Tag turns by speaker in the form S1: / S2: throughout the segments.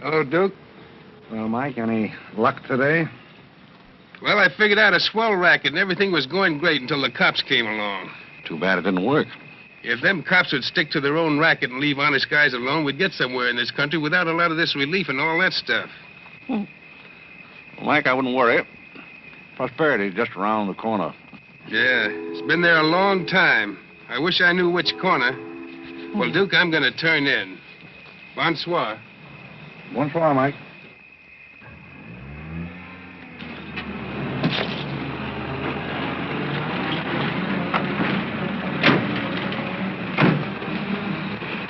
S1: Hello, Duke.
S2: Well, Mike, any luck today?
S1: Well, I figured out a swell racket, and everything was going great until the cops came along.
S2: Too bad it didn't work.
S1: If them cops would stick to their own racket and leave honest guys alone, we'd get somewhere in this country without a lot of this relief and all that stuff.
S2: Well, Mike, I wouldn't worry. Prosperity's just around the corner.
S1: Yeah, it's been there a long time. I wish I knew which corner. Well, Duke, I'm going to turn in. Bonsoir.
S2: Bonsoir, Mike.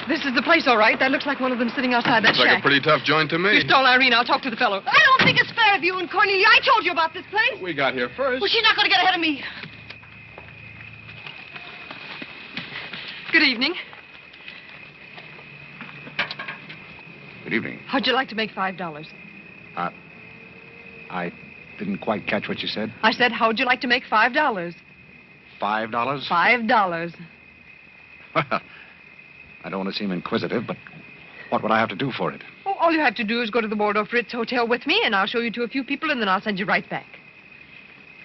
S3: This is the place, all right. That looks like one of them sitting outside that
S1: Looks like
S3: shack.
S1: a pretty tough joint to me.
S3: You stole Irene. I'll talk to the fellow.
S4: I don't think it's fair of you and Cornelia. I told you about this place.
S1: We got here first.
S4: Well, she's not going to get ahead of me.
S3: Good evening.
S2: Good evening.
S3: How'd you like to make $5?
S2: I didn't quite catch what you said.
S3: I said, how'd you like to make $5?
S2: $5?
S3: $5.
S2: Well, I don't want to seem inquisitive, but what would I have to do for it?
S3: Oh, all you have to do is go to the Waldorf Ritz Hotel with me, and I'll show you to a few people, and then I'll send you right back.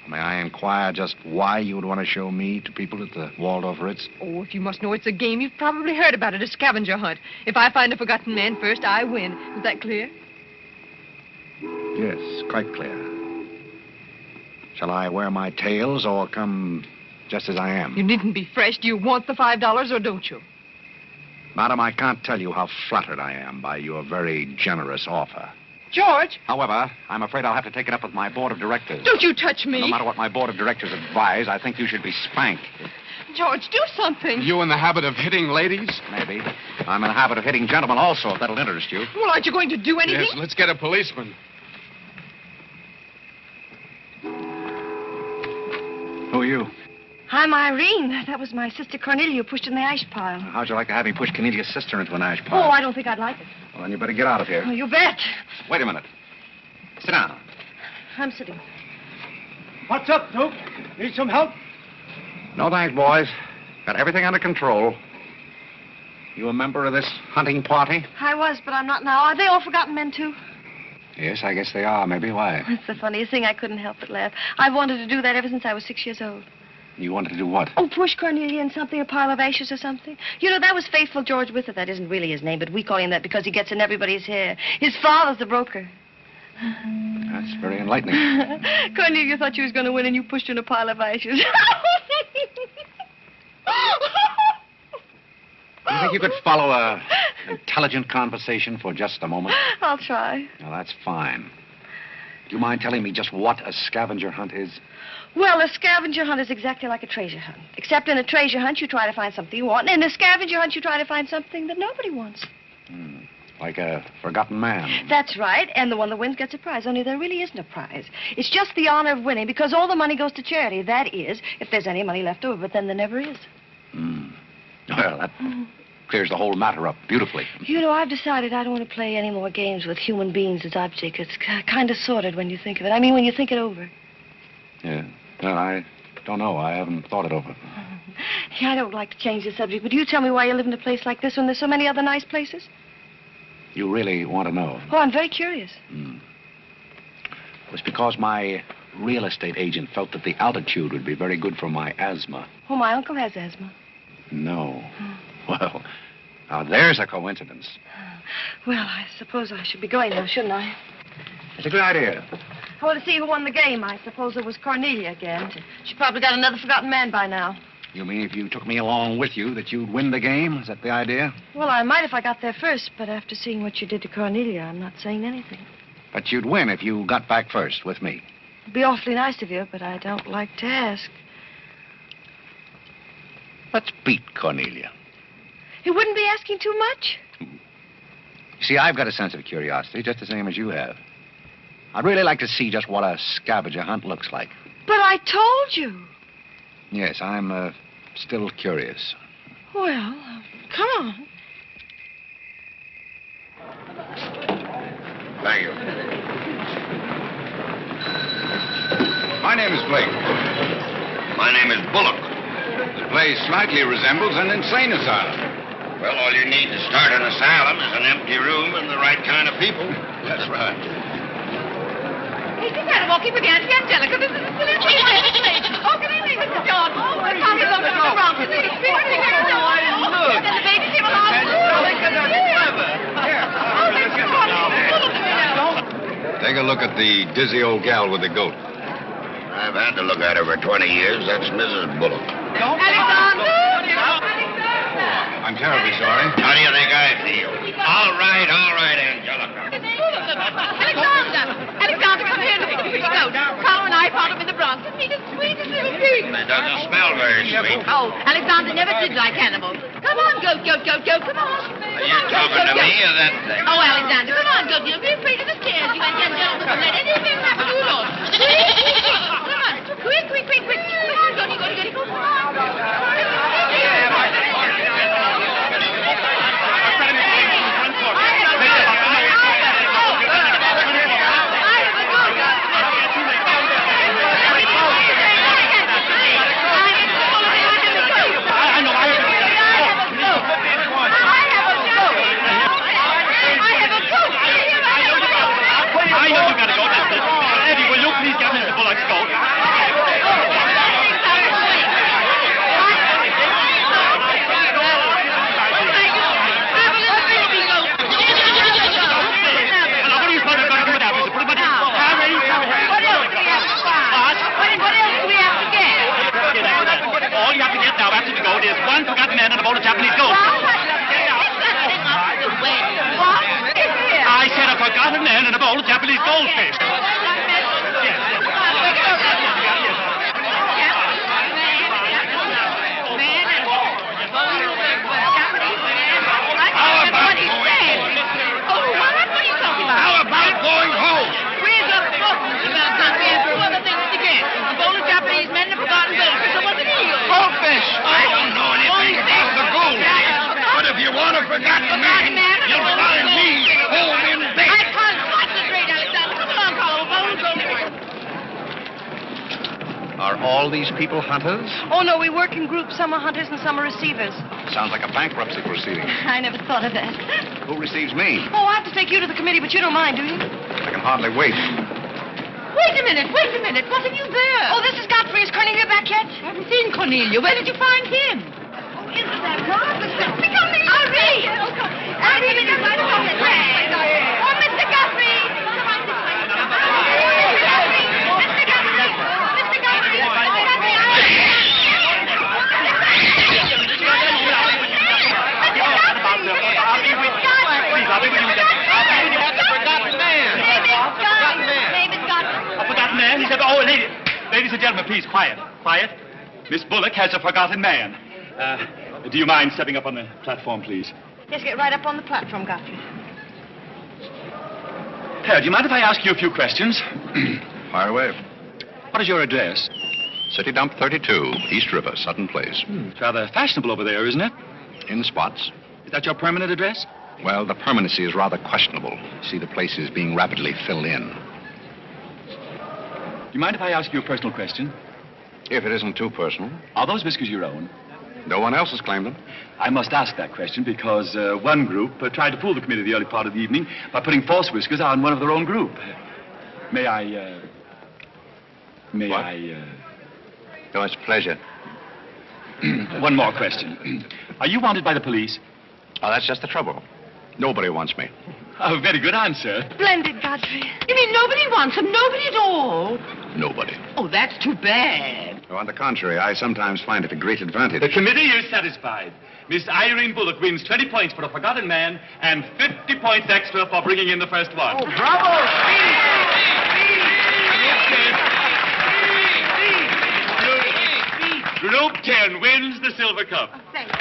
S2: May I inquire just why you would want to show me to people at the Waldorf Ritz?
S3: Oh, if you must know it's a game, you've probably heard about it, a scavenger hunt. If I find a forgotten man first, I win. Is that clear?
S2: Yes, quite clear. Shall I wear my tails or come just as I am?
S3: You needn't be fresh. Do you want the $5 or don't you?
S2: Madam, I can't tell you how flattered I am by your very generous offer.
S3: George!
S2: However, I'm afraid I'll have to take it up with my board of directors.
S3: Don't you touch me!
S2: No matter what my board of directors advise, I think you should be spanked.
S3: George, do something.
S1: You in the habit of hitting ladies?
S2: Maybe. I'm in the habit of hitting gentlemen also, if that'll interest you.
S3: Well, aren't you going to do anything?
S1: Yes, let's get a policeman.
S2: Who are you?
S4: I'm Irene. That was my sister Cornelia who pushed in the ash pile.
S2: How'd you like to have me push Cornelia's sister into an ash
S4: Oh,
S2: pile?
S4: I don't think I'd like it.
S2: Well, then you better get out of here.
S4: Oh, you bet.
S2: Wait a minute. Sit down.
S4: I'm sitting.
S5: What's up, Duke? Need some help?
S2: No thanks, boys. Got everything under control. You a member of this hunting party?
S4: I was, but I'm not now. Are they all forgotten men, too?
S2: Yes, I guess they are. Maybe. Why?
S4: That's the funniest thing. I couldn't help but laugh. I've wanted to do that ever since I was 6 years old.
S2: You wanted to do what?
S4: Oh, push Cornelia in something, a pile of ashes or something. You know, that was Faithful George Wither. That isn't really his name, but we call him that because he gets in everybody's hair. His father's the broker.
S2: That's very enlightening.
S4: Cornelia thought she was going to win, and you pushed her in a pile of ashes.
S2: Do you think you could follow an intelligent conversation for just a moment?
S4: I'll try.
S2: Well, that's fine. Do you mind telling me just what a scavenger hunt is?
S4: Well, a scavenger hunt is exactly like a treasure hunt. Except in a treasure hunt, you try to find something you want. And in a scavenger hunt, you try to find something that nobody wants.
S2: Like a forgotten man.
S4: That's right. And the one that wins gets a prize. Only there really isn't a prize. It's just the honor of winning because all the money goes to charity. That is, if there's any money left over. But then there never is.
S2: Well, that clears the whole matter up beautifully.
S4: You know, I've decided I don't want to play any more games with human beings as objects. It's kind of sordid when you think of it. I mean, when you think it over.
S2: Yeah. Well, I don't know. I haven't thought it over.
S4: Yeah, I don't like to change the subject, but you tell me why you live in a place like this when there's so many other nice places?
S2: You really want to know?
S4: Oh, I'm very curious.
S2: It was because my real estate agent felt that the altitude would be very good for my asthma.
S4: Oh, my uncle has asthma.
S2: No. Well, now there's a coincidence.
S4: Well, I suppose I should be going now, shouldn't I?
S2: It's a good idea.
S4: I want to see who won the game. I suppose it was Cornelia again. She probably got another forgotten man by now.
S2: You mean if you took me along with you that you'd win the game? Is that the idea?
S4: Well, I might if I got there first, but after seeing what you did to Cornelia, I'm not saying anything.
S2: But you'd win if you got back first with me.
S4: It'd be awfully nice of you, but I don't like to ask.
S2: Let's beat Cornelia.
S4: It wouldn't be asking too much.
S2: You see, I've got a sense of curiosity, just the same as you have. I'd really like to see just what a scavenger hunt looks like.
S4: But I told you.
S2: Yes, I'm still curious.
S4: Well, come on.
S2: Thank you. My name is Blake.
S6: My name is Bullock.
S2: The place slightly resembles an insane asylum.
S6: Well, all you need to start an asylum is an empty room and the right kind of people.
S2: That's right.
S3: Hey, you gotta walk in with Auntie Angelica. This is a silly thing. Oh, good evening, Mr. John. Oh, the Tommy's over to the Bronx. It's a big thing. Oh, and the baby came along.
S2: Take a look at the dizzy old gal with the goat.
S6: I've had to look at her for 20 years. That's Mrs. Bullock.
S3: Alexander!
S2: I'm terribly sorry.
S6: How do you think I feel? All right, Angelica.
S3: Alexander, come here. Look at the goat. Carl and I found him in the Bronx. Isn't he the sweetest little thing?
S6: It doesn't smell very sweet.
S3: Oh, Alexander never did like animals. Come on, goat. Come on.
S6: Are you talking to me or that thing?
S3: Oh, Alexander, come on, goat. Don't be afraid of the stairs. You and Angelica don't let anything happen to you, Lord. Come on. Quick. Come on, goaty. Come on.
S5: I know you gotta go. Eddie, will you please get Mr. Bullock's goat? All you have to get now after the goat is one forgotten man and a bowl of Japanese goat. I said a forgotten man and a bowl of Japanese goldfish.
S6: How about going home?
S3: Where's the book about Godfrey and two other things again? A bowl of Japanese men and a forgotten goldfish. So what's the deal?
S6: Goldfish! I don't know anything about the goldfish. But if you want a forgotten man, you'll find me home in bed.
S3: I can't concentrate, Alexander. Come along, Carl. A bowl of goldfish.
S2: Are all these people hunters?
S4: Oh, no, we work in groups. Some are hunters and some are receivers.
S2: Sounds like a bankruptcy proceeding.
S4: I never thought of that.
S2: Who receives me?
S4: Oh, I have to take you to the committee, but you don't mind, do you?
S2: I can hardly wait.
S3: Wait a minute. What have you there?
S4: Oh, this is Godfrey. Is Cornelia back yet?
S3: I haven't seen Cornelia. Where did you find him?
S4: Oh, isn't that marvelous? Irene! Irene, it's right about the train. Oh, Mr. Godfrey! Come on this way. Mr. Godfrey! Mr. Godfrey!
S5: A forgotten man? He said, oh, ladies and gentlemen, please, quiet. Miss Bullock has a forgotten man. Do you mind stepping up on the platform, please?
S4: Yes, get right up on the platform, Godfrey.
S5: Do you mind if I ask you a few questions?
S2: Fire away.
S5: What is your address?
S2: City Dump 32, East River, Sutton Place.
S5: It's rather fashionable over there, isn't it?
S2: In spots.
S5: Is that your permanent address?
S2: Well, the permanency is rather questionable. See, the place is being rapidly filled in.
S5: Do you mind if I ask you a personal question?
S2: If it isn't too personal.
S5: Are those whiskers your own?
S2: No one else has claimed them.
S5: I must ask that question because one group tried to fool the committee the early part of the evening by putting false whiskers on one of their own group. May I...
S2: Oh, it's a pleasure.
S5: One more question. Are you wanted by the police?
S2: Oh, that's just the trouble. Nobody wants me.
S5: A very good answer.
S4: Splendid, Godfrey.
S3: You mean nobody wants him? Nobody at all?
S2: Nobody.
S3: Oh, that's too bad.
S2: Oh, on the contrary, I sometimes find it a great advantage.
S5: The committee is satisfied. Miss Irene Bullock wins 20 points for a forgotten man and 50 points extra for bringing in the first one.
S6: Oh, bravo!
S5: Group 10 wins the silver cup.
S3: Thank you.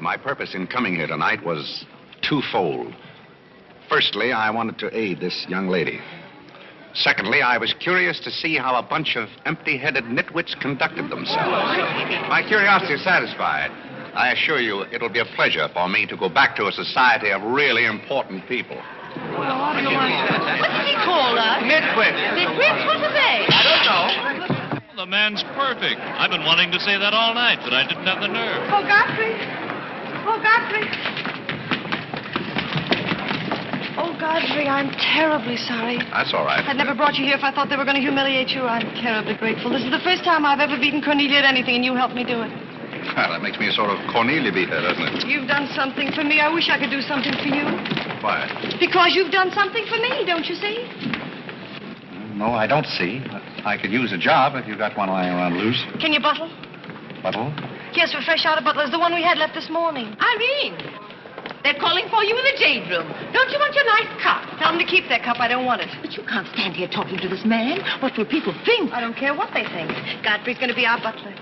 S2: My purpose in coming here tonight was twofold. Firstly, I wanted to aid this young lady. Secondly, I was curious to see how a bunch of empty-headed nitwits conducted themselves. My curiosity is satisfied. I assure you it'll be a pleasure for me to go back to a society of really important people.
S3: What did he call us?
S6: Nitwits.
S3: Nitwits? What are they?
S6: I don't know.
S7: The man's perfect. I've been wanting to say that all night, but I didn't have the nerve.
S4: Oh, Godfrey. Oh, Godfrey. Oh, Godfrey, I'm terribly sorry.
S2: That's all right.
S4: I'd never brought you here if I thought they were going to humiliate you. I'm terribly grateful. This is the first time I've ever beaten Cornelia at anything, and you helped me do it.
S2: Well, that makes me a sort of Cornelia beater, doesn't it?
S4: You've done something for me. I wish I could do something for you.
S2: Why?
S4: Because you've done something for me, don't you see?
S2: No, I don't see. I could use a job if you got one lying around loose.
S4: Can you bottle?
S2: Bottle?
S4: Yes, we're fresh out of Butler's, the one we had left this morning.
S3: Irene, they're calling for you in the jade room. Don't you want your nice cup?
S4: Tell them to keep their cup. I don't want it.
S3: But you can't stand here talking to this man. What will people think?
S4: I don't care what they think. Godfrey's going to be our butler.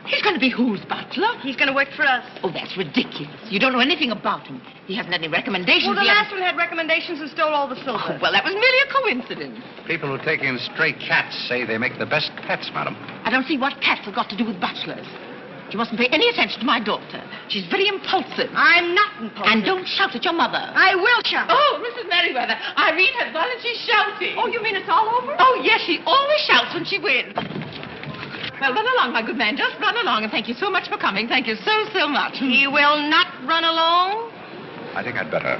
S3: He's going to be whose butler?
S4: He's going to work for us.
S3: Oh, that's ridiculous. You don't know anything about him. He hasn't any recommendations.
S4: Well, the last one had recommendations and stole all the silver.
S3: Oh, well, that was merely a coincidence.
S2: People who take in stray cats say they make the best pets, madam.
S3: I don't see what cats have got to do with butlers. You mustn't pay any attention to my daughter. She's very impulsive.
S4: I'm not impulsive.
S3: And don't shout at your mother.
S4: I will shout.
S3: Oh, Mrs. Merriweather, Irene has won and she's shouting.
S4: Oh, you mean it's all over?
S3: Oh, yes, she always shouts when she wins. Well, run along, my good man. Just run along, and thank you so much for coming. Thank you so, so much.
S4: He will not run along.
S2: I think I'd better.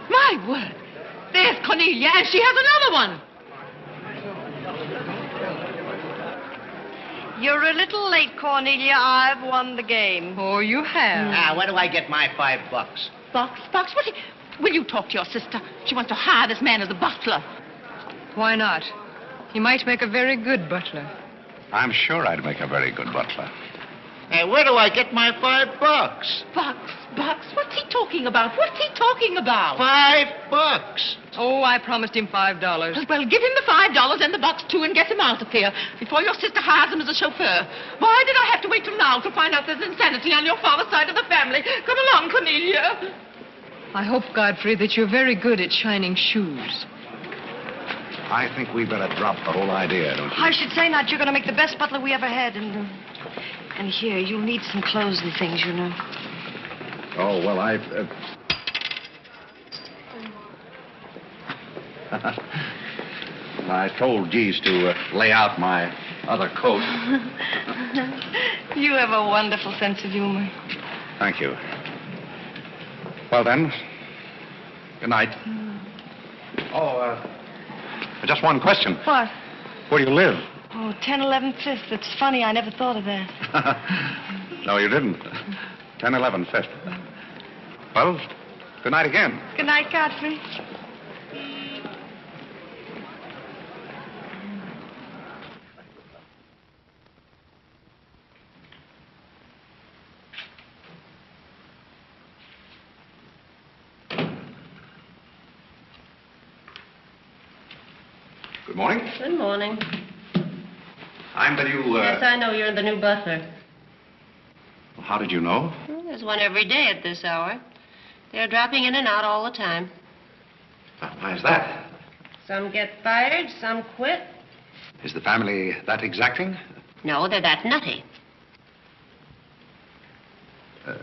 S3: My word. There's Cornelia, and she has another one.
S4: You're a little late, Cornelia. I've won the game.
S3: Oh, you have.
S8: Now, where do I get my $5?
S3: Box? Will you talk to your sister? She wants to hire this man as a butler.
S9: Why not? He might make a very good butler.
S2: I'm sure I'd make a very good butler.
S8: Hey, where do I get my $5?
S3: Box? What's he talking about? $5?
S9: Oh, I promised him $5.
S3: Well, give him the $5 and the box, too, and get him out of here before your sister hires him as a chauffeur. Why did I have to wait till now to find out there's insanity on your father's side of the family? Come along, Cornelia.
S9: I hope, Godfrey, that you're very good at shining shoes.
S2: I think we better drop the whole idea, don't you?
S4: I should say not. You're going to make the best butler we ever had. And here, you'll need some clothes and things, you know.
S2: Oh, well, I told Jeeves to lay out my other coat.
S4: You have a wonderful sense of humor.
S2: Thank you. Well, then, good night. Just one question.
S4: What?
S2: Where do you live?
S4: Oh, 1011 Fifth. It's funny. I never thought of that.
S2: No, you didn't. 1011 Fifth. Well, good night again.
S4: Good night, Godfrey.
S2: Good morning.
S10: Good morning.
S2: I'm the new,
S10: Yes, I know you're the new butler.
S2: Well, how did you know?
S10: Well, there's one every day at this hour. They're dropping in and out all the time.
S2: Why is that?
S10: Some get fired, some quit.
S2: Is the family that exacting?
S10: No, they're that nutty.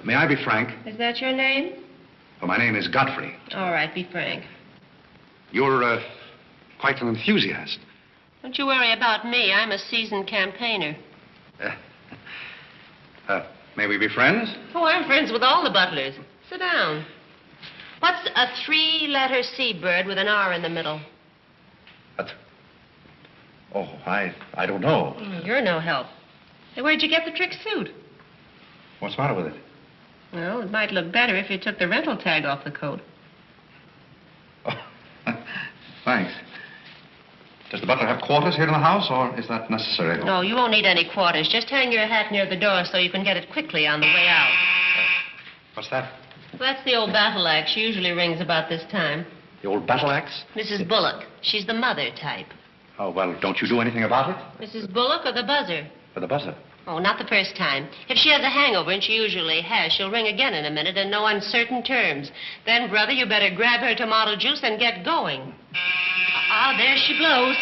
S2: May I be frank?
S10: Is that your name?
S2: Well, my name is Godfrey.
S10: All right, be frank.
S2: You're, quite an enthusiast.
S10: Don't you worry about me. I'm a seasoned campaigner.
S2: May we be friends?
S10: Oh, I'm friends with all the butlers. Sit down. What's a three-letter seabird with an R in the middle?
S2: I don't know.
S10: You're no help. Hey, where'd you get the trick suit?
S2: What's the matter with it?
S10: Well, it might look better if you took the rental tag off the coat.
S2: Oh, thanks. Does the butler have quarters here in the house, or is that necessary?
S10: No, you won't need any quarters. Just hang your hat near the door so you can get it quickly on the way out.
S2: What's that?
S10: Well, that's the old battle axe. She usually rings about this time.
S2: The old battle axe?
S10: Mrs. Bullock. She's the mother type.
S2: Oh, well, don't you do anything about it?
S10: Mrs. Bullock or the buzzer?
S2: For the buzzer.
S10: Oh, not the first time. If she has a hangover, and she usually has, she'll ring again in a minute in no uncertain terms. Then, brother, you better grab her tomato juice and get going. There she blows.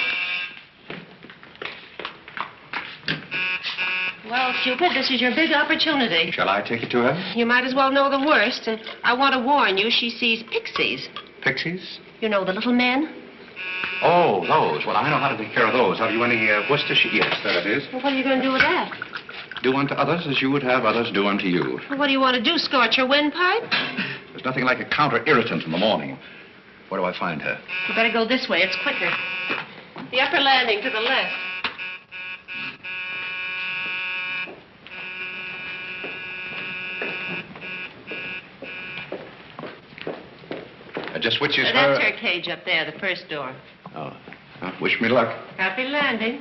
S10: Well, Cupid, this is your big opportunity.
S2: Shall I take it to her?
S10: You might as well know the worst, and I want to warn you, she sees pixies.
S2: Pixies?
S10: You know, the little men?
S2: Oh, those. Well, I know how to take care of those. Have you any Worcestershire? Yes, there it is.
S10: Well, what are you going to do with that?
S2: Do unto others as you would have others do unto you.
S10: Well, what do you want to do, scorch your windpipe?
S2: There's nothing like a counter-irritant in the morning. Where do I find her?
S10: You better go this way. It's quicker. The upper landing to the left.
S2: Just which is
S10: That's her cage up there, the first door.
S2: Oh. Wish me luck.
S10: Happy landing.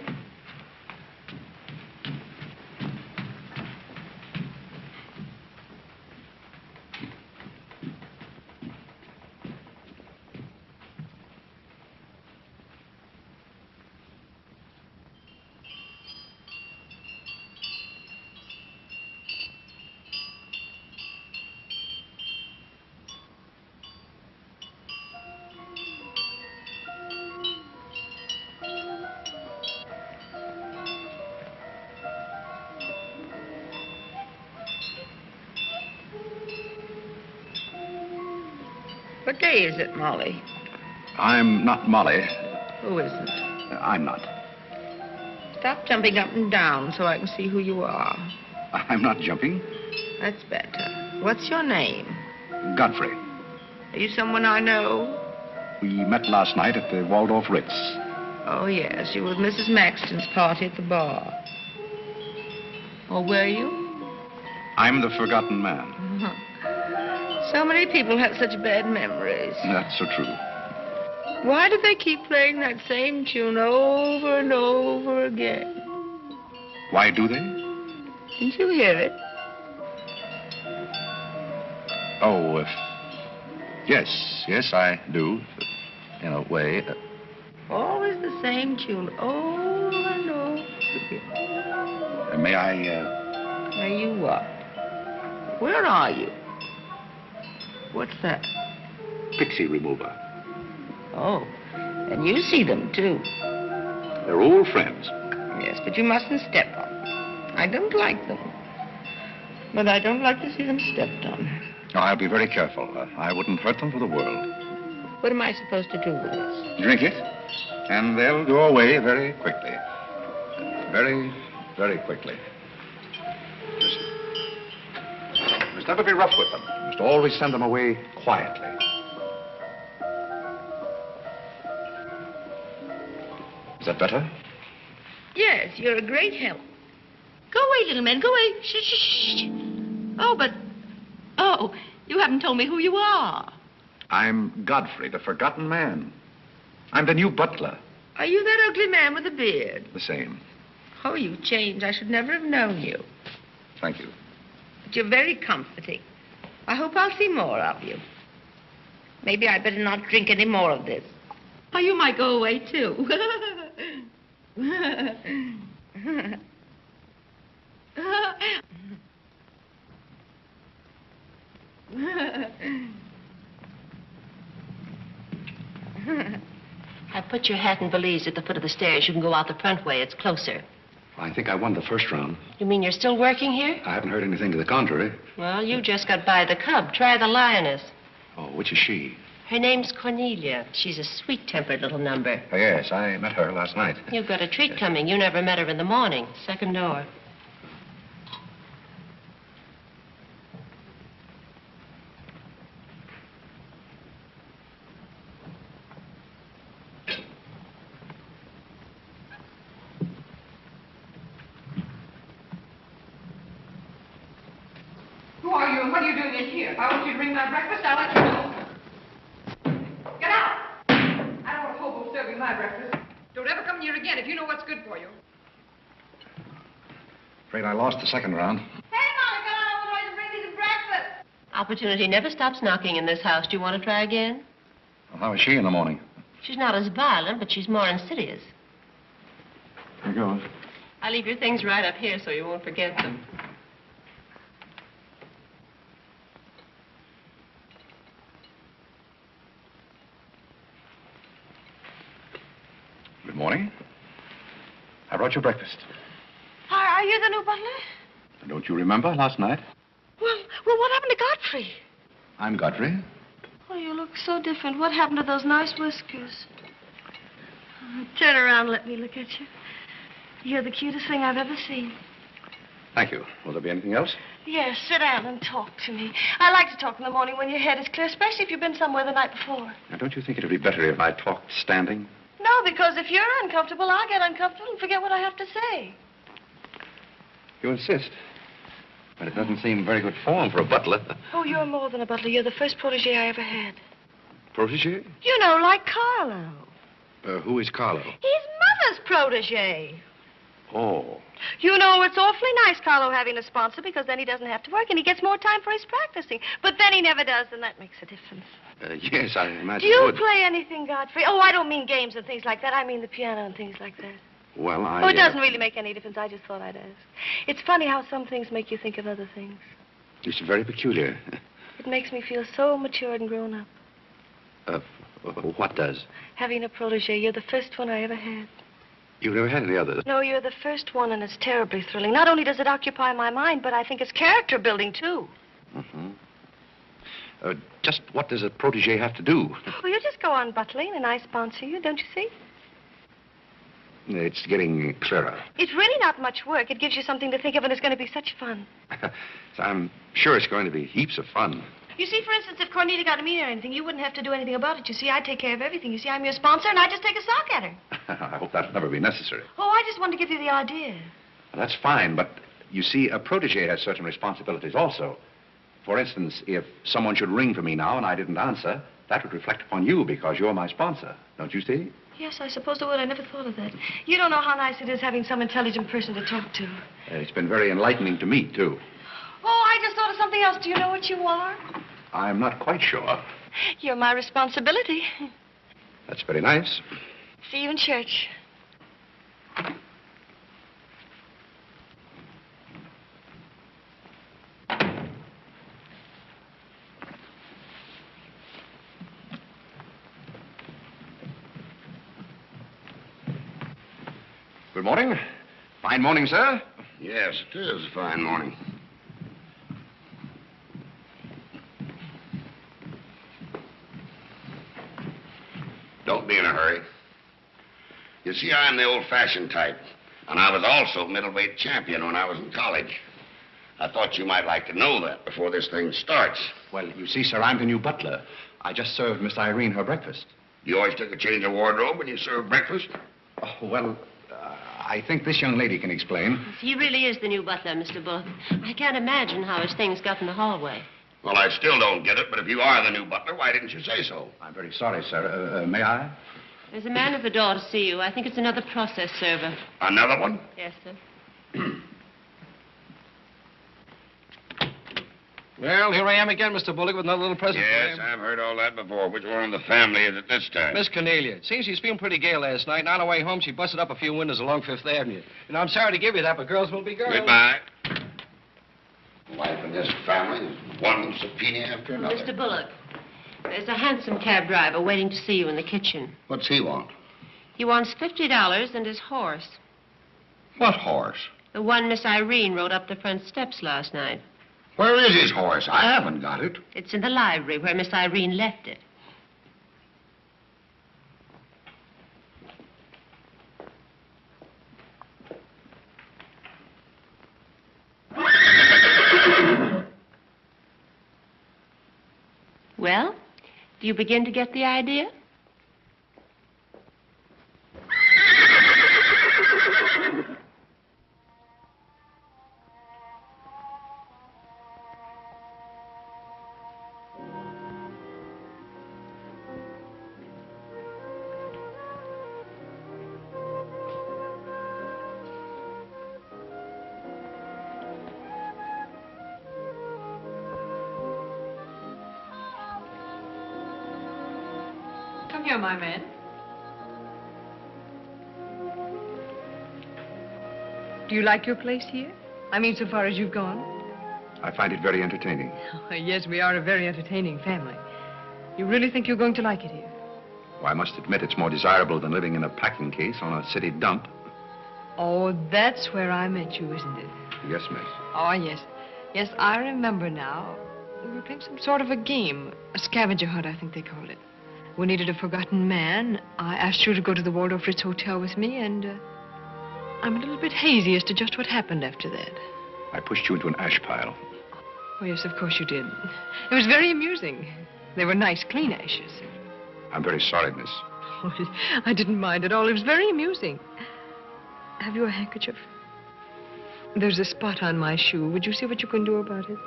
S11: What day is it, Molly?
S2: I'm not Molly.
S11: Who isn't?
S2: I'm not.
S11: Stop jumping up and down so I can see who you are.
S2: I'm not jumping.
S11: That's better. What's your name?
S2: Godfrey.
S11: Are you someone I know?
S2: We met last night at the Waldorf Ritz.
S11: Oh, yes. You were at Mrs. Maxton's party at the bar. Or were you?
S2: I'm the forgotten man.
S11: So many people have such bad memories.
S2: That's so true.
S11: Why do they keep playing that same tune over and over again?
S2: Why do they?
S11: Didn't you hear it?
S2: Oh, yes, I do. In a way.
S11: Always the same tune, over and over again.
S2: May I,
S11: May you what? Where are you? What's that?
S2: Pixie remover.
S11: Oh, and you see them, too.
S2: They're old friends.
S11: Yes, but you mustn't step on them. I don't like them. But I don't like to see them stepped on.
S2: No, I'll be very careful. I wouldn't hurt them for the world.
S11: What am I supposed to do with this?
S2: Drink it, and they'll go away very quickly. Very, very quickly. You must never be rough with them. You must always send them away quietly. Is that better?
S11: Yes, you're a great help. Go away, little man, go away. Shh, shh, shh. Oh, you haven't told me who you are.
S2: I'm Godfrey, the forgotten man. I'm the new butler.
S11: Are you that ugly man with the beard?
S2: The same.
S11: Oh, you've changed. I should never have known you.
S2: Thank you.
S11: But you're very comforting. I hope I'll see more of you. Maybe I'd better not drink any more of this. Oh, you might go away, too.
S10: I put your hat and valise at the foot of the stairs. You can go out the front way. It's closer.
S2: I think I won the first round.
S10: You mean you're still working here?
S2: I haven't heard anything to the contrary.
S10: Well, you just got by the cub. Try the lioness.
S2: Oh, which is she?
S10: Her name's Cornelia. She's a sweet-tempered little number.
S2: Oh, yes, I met her last night.
S10: You've got a treat coming. You never met her in the morning. Second door.
S3: Who are you and what are you doing in here? If I want you to bring my breakfast, I'll let you know. Get out! I don't want a hobo serving my breakfast. Don't ever come near again if you know what's good for you.
S2: Afraid I lost the second round.
S3: Hey, Molly, come on over and bring me some breakfast.
S10: Opportunity never stops knocking in this house. Do you want to try again?
S2: Well, how is she in the morning?
S10: She's not as violent, but she's more insidious.
S2: Here goes.
S10: I'll leave your things right up here so you won't forget them.
S2: Good morning. I brought you breakfast.
S4: Are you the new butler?
S2: Don't you remember last night?
S4: Well, what happened to Godfrey?
S2: I'm Godfrey.
S4: Oh, you look so different. What happened to those nice whiskers? Turn around and let me look at you. You're the cutest thing I've ever seen.
S2: Thank you. Will there be anything else?
S4: Yes, sit down and talk to me. I like to talk in the morning when your head is clear, especially if you've been somewhere the night before.
S2: Now, don't you think it would be better if I talked standing?
S4: No, because if you're uncomfortable, I'll get uncomfortable and forget what I have to say.
S2: You insist. But it doesn't seem very good form for a butler.
S4: Oh, you're more than a butler. You're the first protege I ever had.
S2: Protege?
S4: You know, like Carlo.
S2: Who is Carlo?
S4: He's Mother's protege.
S2: Oh.
S4: You know, it's awfully nice, Carlo, having a sponsor, because then he doesn't have to work and he gets more time for his practicing. But then he never does, and that makes a difference.
S2: Yes, I imagine.
S4: Do you
S2: it would.
S4: play anything, Godfrey? Oh, I don't mean games and things like that. I mean the piano and things like that.
S2: Well,
S4: Oh, it doesn't really make any difference. I just thought I'd ask. It's funny how some things make you think of other things.
S2: It's very peculiar.
S4: It makes me feel so matured and grown up.
S2: What does?
S4: Having a protege. You're the first one I ever had.
S2: You've never had any others?
S4: No, you're the first one, and it's terribly thrilling. Not only does it occupy my mind, but I think it's character building, too.
S2: Mm-hmm. Just what does a protege have to do?
S4: Well, you just go on butling, and I sponsor you, don't you see?
S2: It's getting clearer.
S4: It's really not much work. It gives you something to think of, and it's going to be such fun.
S2: So I'm sure it's going to be heaps of fun.
S4: You see, for instance, if Cornelia got a meeting or anything, you wouldn't have to do anything about it. You see, I take care of everything. You see, I'm your sponsor, and I just take a sock at her.
S2: I hope that'll never be necessary.
S4: Oh, I just wanted to give you the idea.
S2: Well, that's fine, but you see, a protege has certain responsibilities also. For instance, if someone should ring for me now and I didn't answer, that would reflect upon you because you're my sponsor. Don't you see?
S4: Yes, I suppose it would. I never thought of that. You don't know how nice it is having some intelligent person to talk to.
S2: It's been very enlightening to me, too.
S4: Oh, I just thought of something else. Do you know what you are?
S2: I'm not quite sure.
S4: You're my responsibility.
S2: That's very nice.
S4: See you in church.
S2: Good morning. Fine morning, sir.
S6: Yes, it is a fine morning. Don't be in a hurry. You see, I'm the old-fashioned type, and I was also middleweight champion when I was in college. I thought you might like to know that before this thing starts.
S2: Well, you see, sir, I'm the new butler. I just served Miss Irene her breakfast.
S6: You always took a change of wardrobe when you served breakfast?
S2: Oh, well, I think this young lady can explain.
S10: He really is the new butler, Mr. Bullock. I can't imagine how his things got in the hallway.
S6: Well, I still don't get it, but if you are the new butler, why didn't you say so?
S2: I'm very sorry, sir. May I?
S10: There's a man at the door to see you. I think it's another process server.
S6: Another one?
S10: Yes, sir.
S1: Well, here I am again, Mr. Bullock, with another little present for
S6: Yes,
S1: you.
S6: I've heard all that before. Which one of the family is it this time?
S1: Miss Cornelia. It seems she's feeling pretty gay last night, and on her way home, she busted up a few windows along Fifth Avenue. And I'm sorry to give you that, but girls will be girls.
S6: Goodbye. Life in this family is one subpoena after another.
S10: Mr. Bullock, there's a hansom cab driver waiting to see you in the kitchen.
S6: What's he want?
S10: He wants $50 and his horse.
S6: What horse?
S10: The one Miss Irene rode up the front steps last night.
S6: Where is his horse? I haven't got it.
S10: It's in the library where Miss Irene left it. Well, do you begin to get the idea?
S9: Come here, my man. Do you like your place here? I mean, so far as you've gone?
S2: I find it very entertaining.
S9: Oh, yes, we are a very entertaining family. You really think you're going to like it here?
S2: Well, I must admit it's more desirable than living in a packing case on a city dump.
S9: Oh, that's where I met you, isn't it?
S2: Yes, miss.
S9: Oh, yes. Yes, I remember now. We were playing some sort of a game. A scavenger hunt, I think they called it. We needed a forgotten man. I asked you to go to the Waldorf Ritz Hotel with me, and I'm a little bit hazy as to just what happened after that.
S2: I pushed you into an ash pile.
S9: Oh, yes, of course you did. It was very amusing. They were nice, clean ashes.
S2: I'm very sorry, miss.
S9: Oh, I didn't mind at all. It was very amusing. Have you a handkerchief? There's a spot on my shoe. Would you see what you can do about it?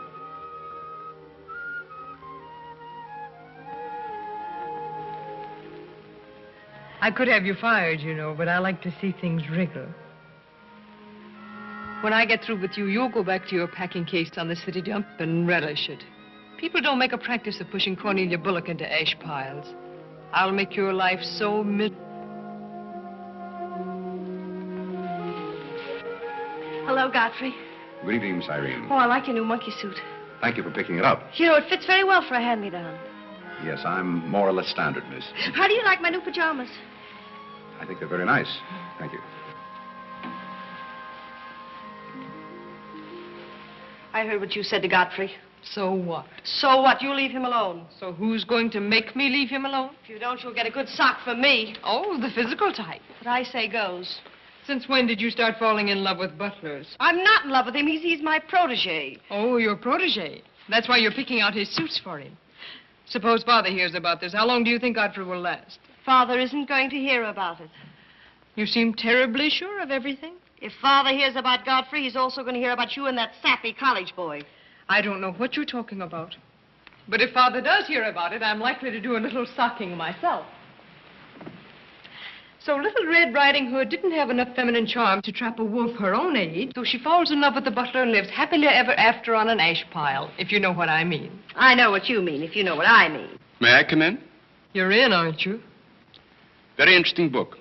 S9: I could have you fired, you know, but I like to see things wriggle. When I get through with you, you'll go back to your packing case on the city dump and relish it. People don't make a practice of pushing Cornelia Bullock into ash piles. I'll make your life so
S4: Hello, Godfrey.
S2: Good evening, Miss Irene.
S4: Oh, I like your new monkey suit.
S2: Thank you for picking it up.
S4: You know, it fits very well for a hand-me-down.
S2: Yes, I'm more or less standard, miss.
S4: How do you like my new pajamas?
S2: I think they're very nice. Thank you.
S4: I heard what you said to Godfrey.
S9: So what?
S4: So what? You leave him alone.
S9: So who's going to make me leave him alone?
S4: If you don't, you'll get a good sock from me.
S9: Oh, the physical type.
S4: What I say goes.
S9: Since when did you start falling in love with butlers?
S4: I'm not in love with him. He's my protege.
S9: Oh, your protege. That's why you're picking out his suits for him. Suppose Father hears about this. How long do you think Godfrey will last?
S4: Father isn't going to hear about it.
S9: You seem terribly sure of everything.
S4: If Father hears about Godfrey, he's also going to hear about you and that sappy college boy.
S9: I don't know what you're talking about. But if Father does hear about it, I'm likely to do a little socking myself. So Little Red Riding Hood didn't have enough feminine charm to trap a wolf her own age, so she falls in love with the butler and lives happily ever after on an ash pile, if you know what I mean.
S4: I know what you mean, if you know what I mean.
S1: May I come in?
S9: You're in, aren't you?
S1: Very interesting book.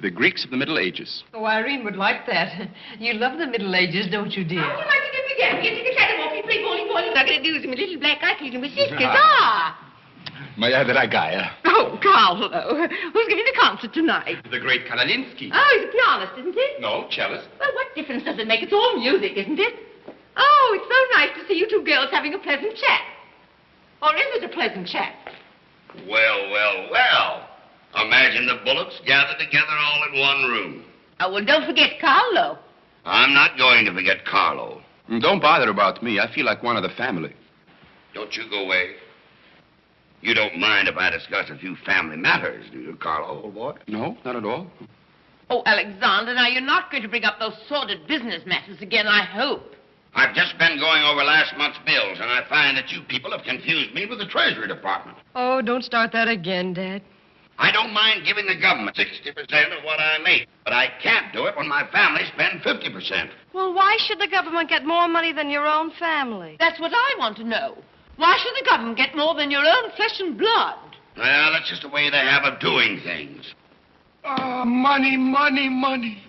S1: The Greeks of the Middle Ages.
S9: Oh, Irene would like that. You love the Middle Ages, don't you, dear?
S11: Oh, you like to get began. Get to the catwalk, play bowling, not going to do with my little black eye feeding with sisters.
S2: Moja dragaya.
S11: Oh, Carlo. Who's giving the concert tonight?
S1: The great Kanalinsky.
S11: Oh, he's a pianist, isn't he?
S1: No, cellist.
S11: Well, what difference does it make? It's all music, isn't it? Oh, it's so nice to see you two girls having a pleasant chat. Or is it a pleasant chat?
S6: Well, well, well. Imagine the Bullocks gathered together all in one room.
S11: Oh, well, don't forget Carlo.
S6: I'm not going to forget Carlo.
S1: Don't bother about me. I feel like one of the family.
S6: Don't you go away. You don't mind if I discuss a few family matters, do you, Carlo, old boy?
S1: No, not at all.
S11: Oh, Alexander, now you're not going to bring up those sordid business matters again, I hope.
S6: I've just been going over last month's bills, and I find that you people have confused me with the Treasury Department.
S9: Oh, don't start that again, Dad.
S6: I don't mind giving the government 60% of what I make, but I can't do it when my family spend 50%.
S4: Well, why should the government get more money than your own family?
S11: That's what I want to know. Why should the government get more than your own flesh and blood?
S6: Well, that's just the way they have of doing things.
S12: Ah, money, money, money.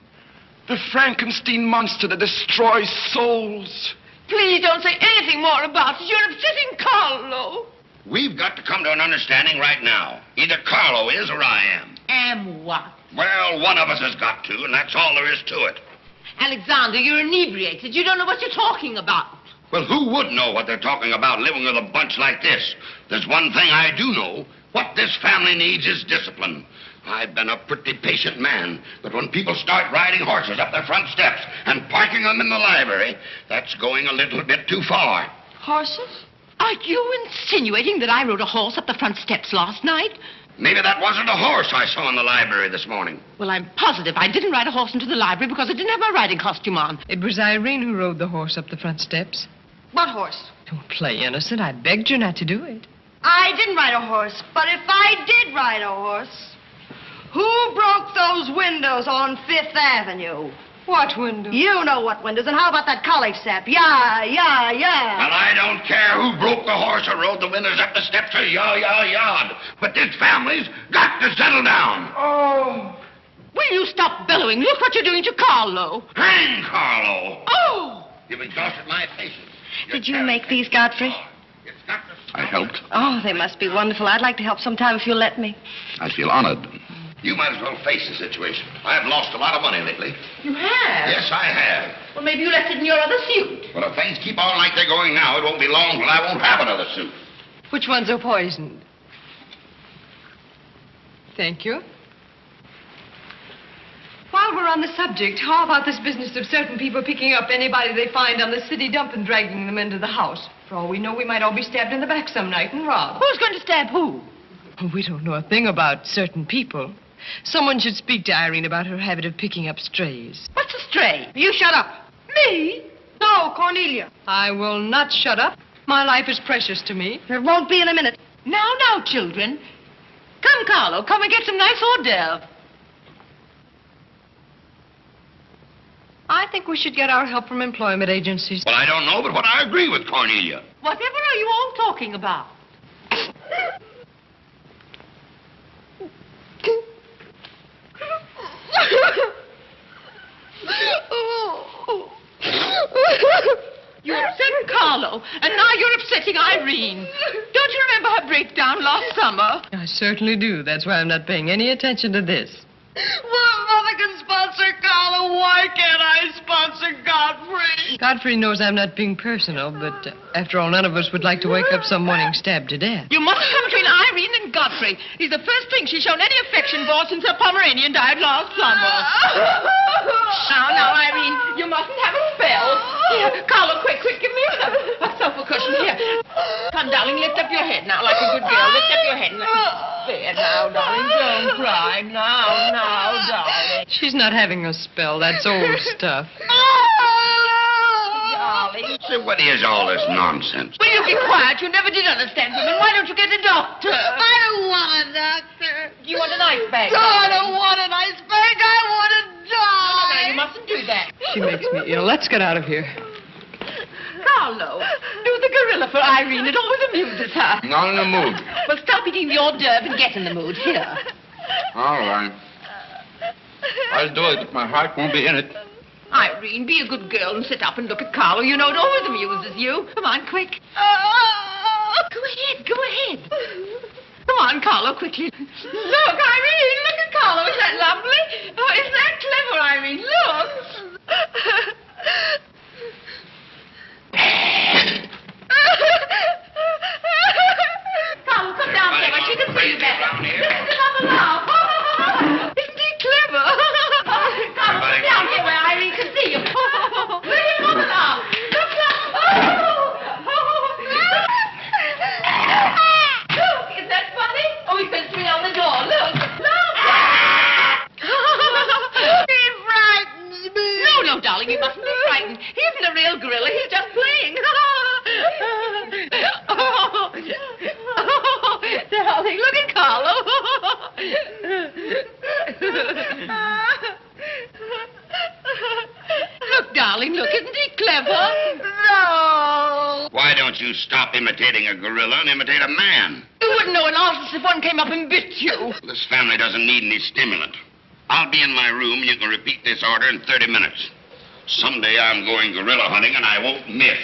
S12: The Frankenstein monster that destroys souls.
S11: Please don't say anything more about it. You're upsetting Carlo.
S6: We've got to come to an understanding right now. Either Carlo is or I am.
S11: Am what?
S6: Well, one of us has got to, and that's all there is to it.
S11: Alexander, you're inebriated. You don't know what you're talking about.
S6: Well, who would know what they're talking about living with a bunch like this? There's one thing I do know. What this family needs is discipline. I've been a pretty patient man, but when people start riding horses up their front steps and parking them in the library, that's going a little bit too far.
S11: Horses? Are you insinuating that I rode a horse up the front steps last night?
S6: Maybe that wasn't a horse I saw in the library this morning.
S11: Well, I'm positive I didn't ride a horse into the library because I didn't have my riding costume on.
S9: It was Irene who rode the horse up the front steps.
S4: What horse?
S9: Don't play innocent. I begged you not to do it.
S4: I didn't ride a horse, but if I did ride a horse, who broke those windows on Fifth Avenue?
S9: What windows?
S4: You know what windows, and how about that college sap? Yeah.
S6: Well, I don't care who broke the horse or rode the windows up the steps or yard. But this family's got to settle down.
S12: Oh.
S11: Will you stop bellowing? Look what you're doing to Carlo.
S6: Hang Carlo.
S11: Oh!
S6: You've exhausted my patience.
S4: Did you make these, Godfrey?
S2: I helped.
S4: Oh, they must be wonderful. I'd like to help sometime if you'll let me.
S2: I feel honored.
S6: You might as well face the situation. I've lost a lot of money lately.
S11: You have?
S6: Yes, I have.
S11: Well, maybe you left it in your other suit.
S6: Well, if things keep on like they're going now, it won't be long till I won't have another suit.
S9: Which ones are poisoned? Thank you. While we're on the subject, how about this business of certain people picking up anybody they find on the city dump and dragging them into the house? For all we know, we might all be stabbed in the back some night and robbed.
S11: Who's going to stab who?
S9: We don't know a thing about certain people. Someone should speak to Irene about her habit of picking up strays.
S11: What's a stray?
S4: You shut up.
S11: Me?
S4: No, Cornelia.
S9: I will not shut up. My life is precious to me.
S4: It won't be in a minute.
S11: Now, children. Come, Carlo, come and get some nice hors d'oeuvre.
S9: I think we should get our help from employment agencies.
S6: Well, I don't know, but what I agree with Cornelia.
S11: Whatever are you all talking about? You upset Carlo, and now you're upsetting Irene. Don't you remember her breakdown last summer?
S9: I certainly do. That's why I'm not paying any attention to this.
S4: Well, Mother can sponsor Carlo. Why can't I sponsor Godfrey?
S9: Godfrey knows I'm not being personal, but after all, none of us would like to wake up some morning stabbed to death.
S11: You mustn't come between Irene and Godfrey. He's the first thing she's shown any affection for since her Pomeranian died last summer. Now, Irene, you mustn't have a spell. Here, Carlo, quick, give me a sofa cushion. Here. Come, darling, lift up your head now like a good girl. Lift up your head. There, now, darling, don't cry. Now, darling.
S9: She's not having a spell. That's old stuff.
S11: Darling.
S6: So what is all this nonsense?
S11: Will you be quiet? You never did understand women. Why don't you get a doctor?
S4: I don't want a doctor.
S11: Do you want an ice bag?
S4: No, I don't want an ice bag. I want to die.
S11: No, you mustn't do that.
S9: She makes me ill. Let's get out of here.
S11: Carlo, do the gorilla for Irene. It always amuses her.
S2: Not in the mood.
S11: Well, stop eating the hors d'oeuvre and get in the mood. Here.
S2: All right. I'll do it. My heart won't be in it.
S11: Irene, be a good girl and sit up and look at Carlo. You know it always amuses you. Come on, quick. Go ahead. Come on, Carlo, quickly. Look, Irene, look at Carlo. Isn't that lovely? Oh, isn't that clever, Irene? Look. Carlo, come down here. She can see you better. Listen to Mama laugh. Isn't he clever? Carlo, come down here where Irene can see you. Look at Mama laugh. Look. Look, is that funny? Oh, he fits me on the door. Look.
S4: He frightens me.
S11: No, darling, you mustn't be frightened. He isn't a real gorilla. He's just playing. Darling, look at Carlo. Look, darling, look. Isn't he clever?
S4: No.
S6: Why don't you stop imitating a gorilla and imitate a man?
S11: You wouldn't know an artist if one came up and bit you.
S6: This family doesn't need any stimulant. I'll be in my room and you can repeat this order in 30 minutes. Someday I'm going gorilla hunting and I won't miss.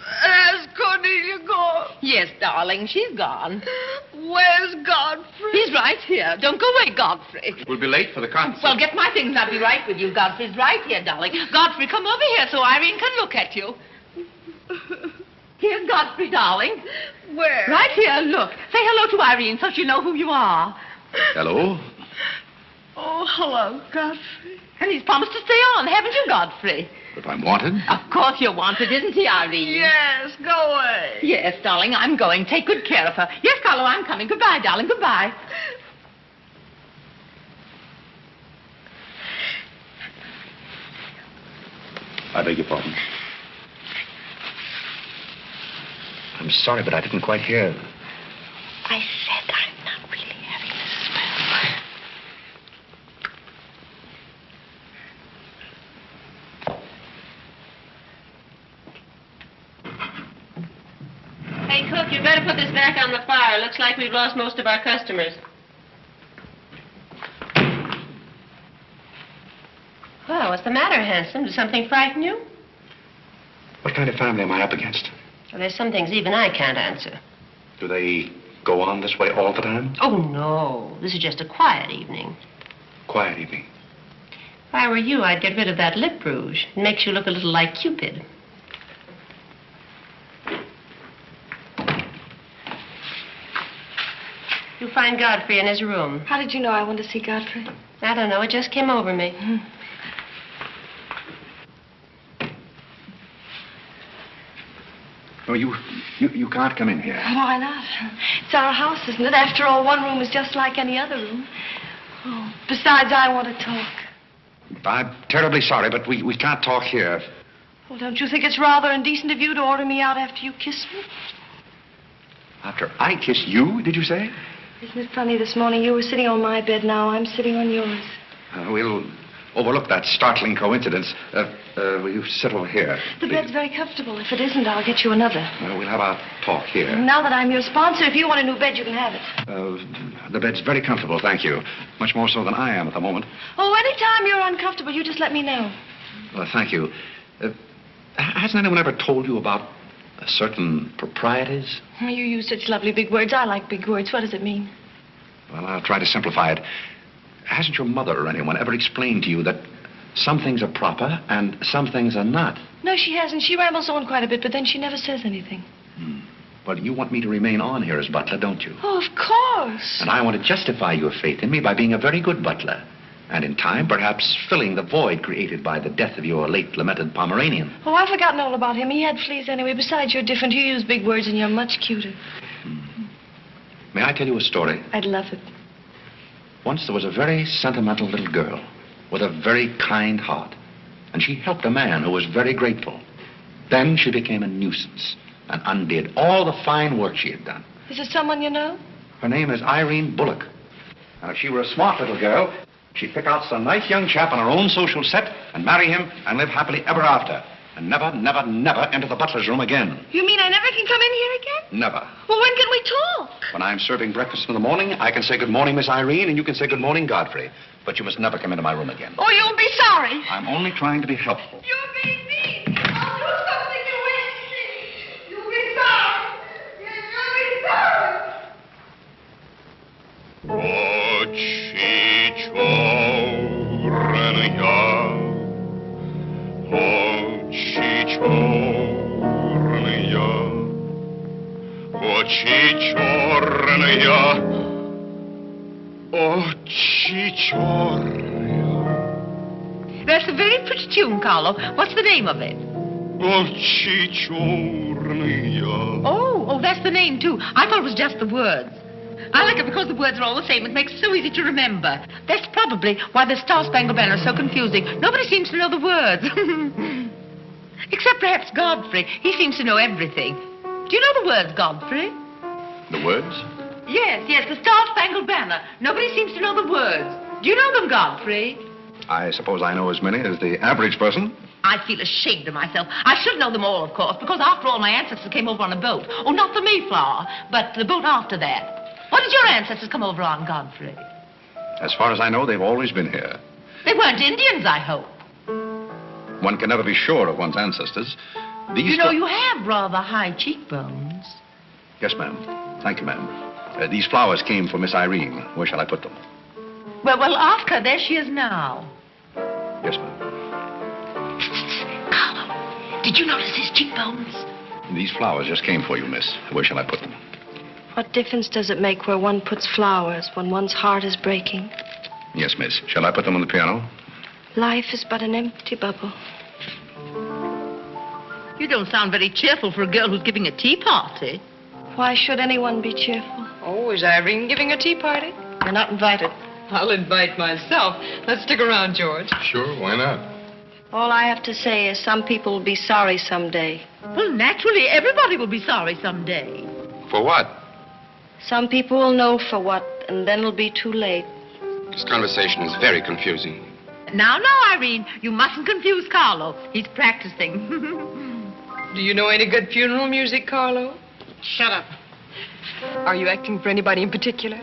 S4: Has Cornelia gone?
S11: Yes, darling, she's gone.
S4: Where's Godfrey?
S11: He's right here. Don't go away, Godfrey.
S2: We'll be late for the concert.
S11: Well, get my things and I'll be right with you. Godfrey's right here, darling. Godfrey, come over here so Irene can look at you. Here's Godfrey, darling.
S4: Where?
S11: Right here, look. Say hello to Irene so she'll know who you are.
S2: Hello?
S4: Oh, hello, Godfrey.
S11: And he's promised to stay on, haven't you, Godfrey?
S2: If I'm wanted?
S11: Of course you're wanted, isn't he, Irene?
S4: Yes, go away.
S11: Yes, darling, I'm going. Take good care of her. Yes, Carlo, I'm coming. Goodbye, darling. Goodbye.
S2: I beg your pardon. I'm sorry, but I didn't quite hear.
S4: I said I'm not really having a spell.
S10: Hey, cook, you better put this back on the fire. Looks like we've lost most of our customers. Well, what's the matter, handsome? Did something frighten you?
S2: What kind of family am I up against?
S10: Well, there's some things even I can't answer.
S2: Do they go on this way all the time?
S10: Oh, no. This is just a quiet evening.
S2: Quiet evening.
S10: If I were you, I'd get rid of that lip rouge. It makes you look a little like Cupid. You find Godfrey in his room.
S4: How did you know I wanted to see Godfrey?
S10: I don't know. It just came over me.
S2: Oh, you can't come in here.
S4: Why not? It's our house, isn't it? After all, one room is just like any other room. Oh, besides, I want to talk.
S2: I'm terribly sorry, but we can't talk here.
S4: Well, don't you think it's rather indecent of you to order me out after you kiss me?
S2: After I kiss you, did you say?
S4: Isn't it funny, this morning you were sitting on my bed, now I'm sitting on yours.
S2: We'll overlook that startling coincidence. Will you sit over here?
S4: The
S2: please?
S4: bed's very comfortable. If it isn't, I'll get you another.
S2: We'll have our talk here.
S4: Now that I'm your sponsor, if you want a new bed, you can have it.
S2: The bed's very comfortable, thank you. Much more so than I am at the moment.
S4: Oh, anytime you're uncomfortable, you just let me know.
S2: Well, thank you. Hasn't anyone ever told you about certain proprieties?
S4: You use such lovely big words. I like big words. What does it mean?
S2: Well, I'll try to simplify it. Hasn't your mother or anyone ever explained to you that some things are proper and some things are not?
S4: No, she hasn't. She rambles on quite a bit, but then she never says anything.
S2: Well, you want me to remain on here as butler, don't you?
S4: Oh, of course.
S2: And I want to justify your faith in me by being a very good butler. And in time, perhaps filling the void created by the death of your late lamented Pomeranian.
S4: Oh, I've forgotten all about him. He had fleas anyway. Besides, you're different. You use big words and you're much cuter.
S2: May I tell you a story?
S4: I'd love it.
S2: Once there was a very sentimental little girl with a very kind heart. And she helped a man who was very grateful. Then she became a nuisance and undid all the fine work she had done.
S4: Is it someone you know?
S2: Her name is Irene Bullock. Now, if she were a smart little girl, she'd pick out some nice young chap on her own social set and marry him and live happily ever after. And never, never, never enter the butler's room again.
S4: You mean I never can come in here again?
S2: Never.
S4: Well, when can we talk?
S2: When I'm serving breakfast in the morning, I can say good morning, Miss Irene, and you can say good morning, Godfrey. But you must never come into my room again.
S4: Oh, you'll be sorry.
S2: I'm only trying to be helpful.
S4: You're being mean. I'll do something you won't see. You'll be sorry.
S12: Очи черные, очи черные.
S11: That's a very pretty tune, Carlo. What's the name of it?
S12: Очи черные.
S11: Oh, that's the name, too. I thought it was just the words. I like it because the words are all the same. It makes it so easy to remember. That's probably why the Star Spangled Banner is so confusing. Nobody seems to know the words. Except perhaps Godfrey. He seems to know everything. Do you know the words, Godfrey?
S2: The words?
S11: Yes, the Star Spangled Banner. Nobody seems to know the words. Do you know them, Godfrey?
S2: I suppose I know as many as the average person.
S11: I feel ashamed of myself. I should know them all, of course, because after all, my ancestors came over on a boat. Oh, not the Mayflower, but the boat after that. What did your ancestors come over on, Godfrey?
S2: As far as I know, they've always been here.
S11: They weren't Indians, I hope.
S2: One can never be sure of one's ancestors. These
S11: You know, you have rather high cheekbones.
S2: Yes, ma'am. Thank you, ma'am. These flowers came for Miss Irene. Where shall I put them?
S11: Well, ask her. There she is now.
S2: Yes, ma'am.
S11: Carlo, did you notice his cheekbones?
S2: These flowers just came for you, miss. Where shall I put them?
S4: What difference does it make where one puts flowers when one's heart is breaking?
S2: Yes, miss. Shall I put them on the piano?
S4: Life is but an empty bubble.
S11: You don't sound very cheerful for a girl who's giving a tea party.
S4: Why should anyone be cheerful?
S9: Oh, is Irene giving a tea party?
S4: You're not invited.
S9: I'll invite myself. Let's stick around, George.
S1: Sure, why not?
S4: All I have to say is some people will be sorry someday.
S11: Well, naturally, everybody will be sorry someday.
S1: For what?
S4: Some people will know for what, and then it'll be too late.
S1: This conversation is very confusing.
S11: Now, Irene, you mustn't confuse Carlo. He's practicing.
S9: Do you know any good funeral music, Carlo?
S11: Shut up.
S9: Are you acting for anybody in particular?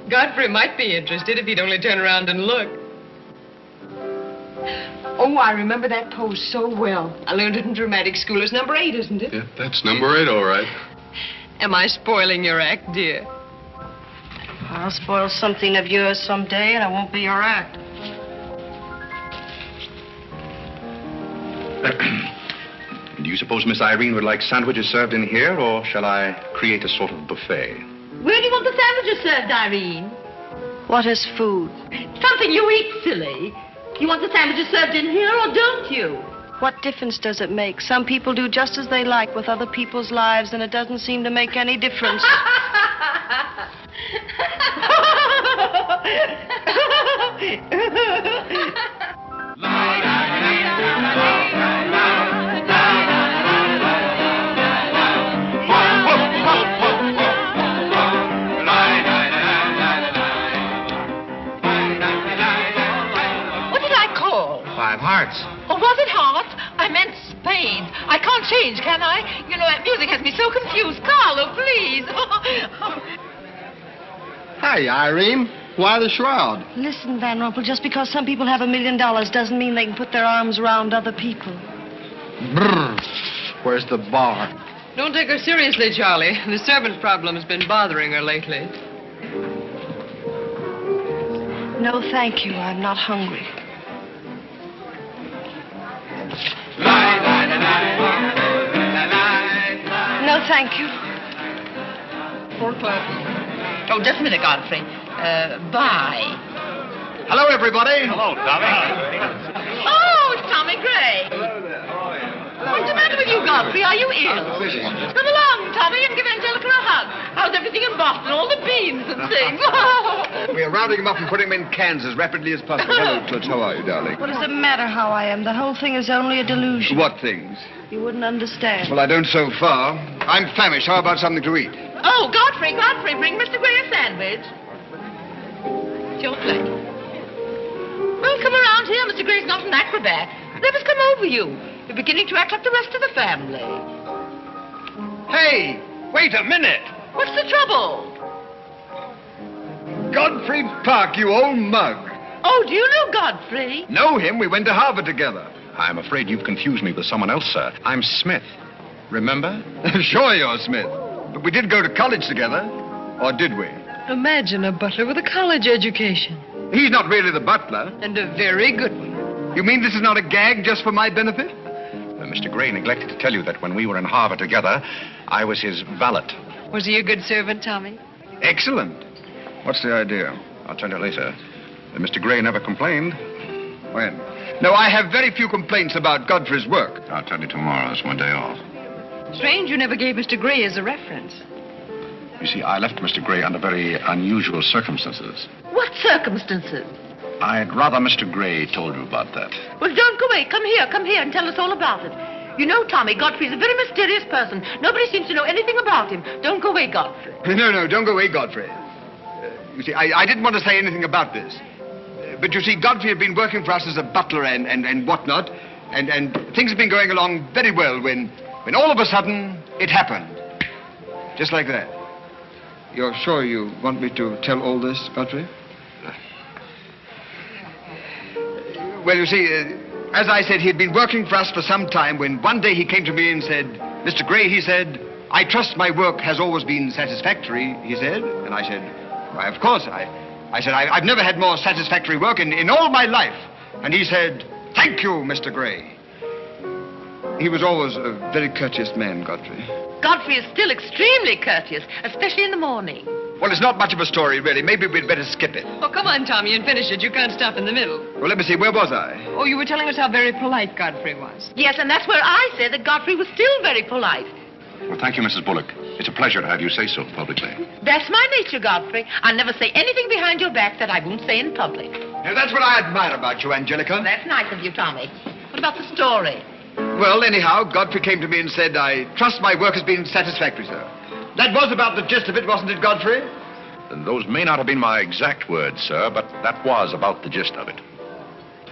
S9: Godfrey might be interested if he'd only turn around and look. Oh, I remember that pose so well. I learned it in dramatic school. It's number 8, isn't it?
S1: Yeah, that's number 8, all right.
S9: Am I spoiling your act, dear?
S4: I'll spoil something of yours someday, and it won't be your act.
S2: Do you suppose Miss Irene would like sandwiches served in here, or shall I create a sort of buffet?
S11: Where do you want the sandwiches served, Irene.
S4: What is food?
S11: Something you eat, silly. You want the sandwiches served in here, or don't you?
S4: What difference does it make? Some people do just as they like with other people's lives, and it doesn't seem to make any difference.
S2: Hearts.
S11: Oh, was it hearts? I meant spades. I can't change, can I? You know, that music has me so confused. Carlo, please.
S13: Hey, Irene. Why the shroud?
S4: Listen, Van Rumpel, just because some people have $1 million doesn't mean they can put their arms around other people.
S13: Brr. Where's the bar?
S9: Don't take her seriously, Charlie. The servant problem has been bothering her lately.
S4: No, thank you. I'm not hungry. No, thank you.
S11: 4 o'clock. Oh, just a minute, Godfrey. Bye.
S13: Hello, everybody.
S5: Hello, Tommy.
S11: Oh, it's Tommy Gray. What's the matter with you, Godfrey? Are you ill? Come along, Tommy, and give Angelica a hug. How's everything in Boston? All the beans and things.
S13: We're rounding them up and putting them in cans as rapidly as possible. Hello, Toots. How are you, darling?
S4: What does it matter how I am? The whole thing is only a delusion.
S13: What things?
S4: You wouldn't understand.
S13: Well, I don't so far. I'm famished. How about something to eat?
S11: Oh, Godfrey, bring Mr. Gray a sandwich. It's your plate. Well, come around here. Mr. Gray's not an acrobat. Let us come over you. You're beginning to act like the rest of the family.
S13: Hey, wait a minute.
S11: What's the trouble?
S13: Godfrey Park, you old mug.
S11: Oh, do you know Godfrey?
S13: Know him? We went to Harvard together.
S2: I'm afraid you've confused me with someone else, sir. I'm Smith. Remember?
S13: Sure you're Smith. But we did go to college together. Or did we?
S9: Imagine a butler with a college education.
S13: He's not really the butler.
S9: And a very good one.
S13: You mean this is not a gag just for my benefit?
S2: Mr. Gray neglected to tell you that when we were in Harvard together, I was his valet.
S9: Was he a good servant, Tommy?
S13: Excellent. What's the idea?
S2: I'll tell you later. Mr. Gray never complained.
S13: When? No, I have very few complaints about Godfrey's work.
S2: I'll tell you tomorrow. It's my day off.
S9: Strange you never gave Mr. Gray as a reference.
S2: You see, I left Mr. Gray under very unusual circumstances.
S11: What circumstances?
S2: I'd rather Mr. Gray told you about that.
S11: Well, don't go away. Come here and tell us all about it. You know, Tommy, Godfrey's a very mysterious person. Nobody seems to know anything about him. Don't go away, Godfrey.
S13: No, don't go away, Godfrey. You see, I didn't want to say anything about this. But you see, Godfrey had been working for us as a butler and whatnot, and things had been going along very well when all of a sudden it happened. Just like that. You're sure you want me to tell all this, Godfrey? Well, you see, as I said, he'd been working for us for some time when one day he came to me and said, Mr. Gray, he said, I trust my work has always been satisfactory, he said. And I said, why, of course. I said, I've never had more satisfactory work in all my life. And he said, thank you, Mr. Gray. He was always a very courteous man, Godfrey.
S11: Godfrey is still extremely courteous, especially in the morning.
S13: Well, it's not much of a story, really. Maybe we'd better skip it.
S9: Oh, come on, Tommy, and finish it. You can't stop in the middle.
S13: Well, let me see. Where was I?
S9: Oh, you were telling us how very polite Godfrey was.
S11: Yes, and that's where I said that Godfrey was still very polite.
S2: Well, thank you, Mrs. Bullock. It's a pleasure to have you say so publicly.
S11: That's my nature, Godfrey. I never say anything behind your back that I won't say in public.
S13: Now, that's what I admire about you, Angelica.
S11: That's nice of you, Tommy. What about the story?
S13: Well, anyhow, Godfrey came to me and said, I trust my work has been satisfactory, sir. That was about the gist of it, wasn't it, Godfrey?
S2: Those may not have been my exact words, sir, but that was about the gist of it.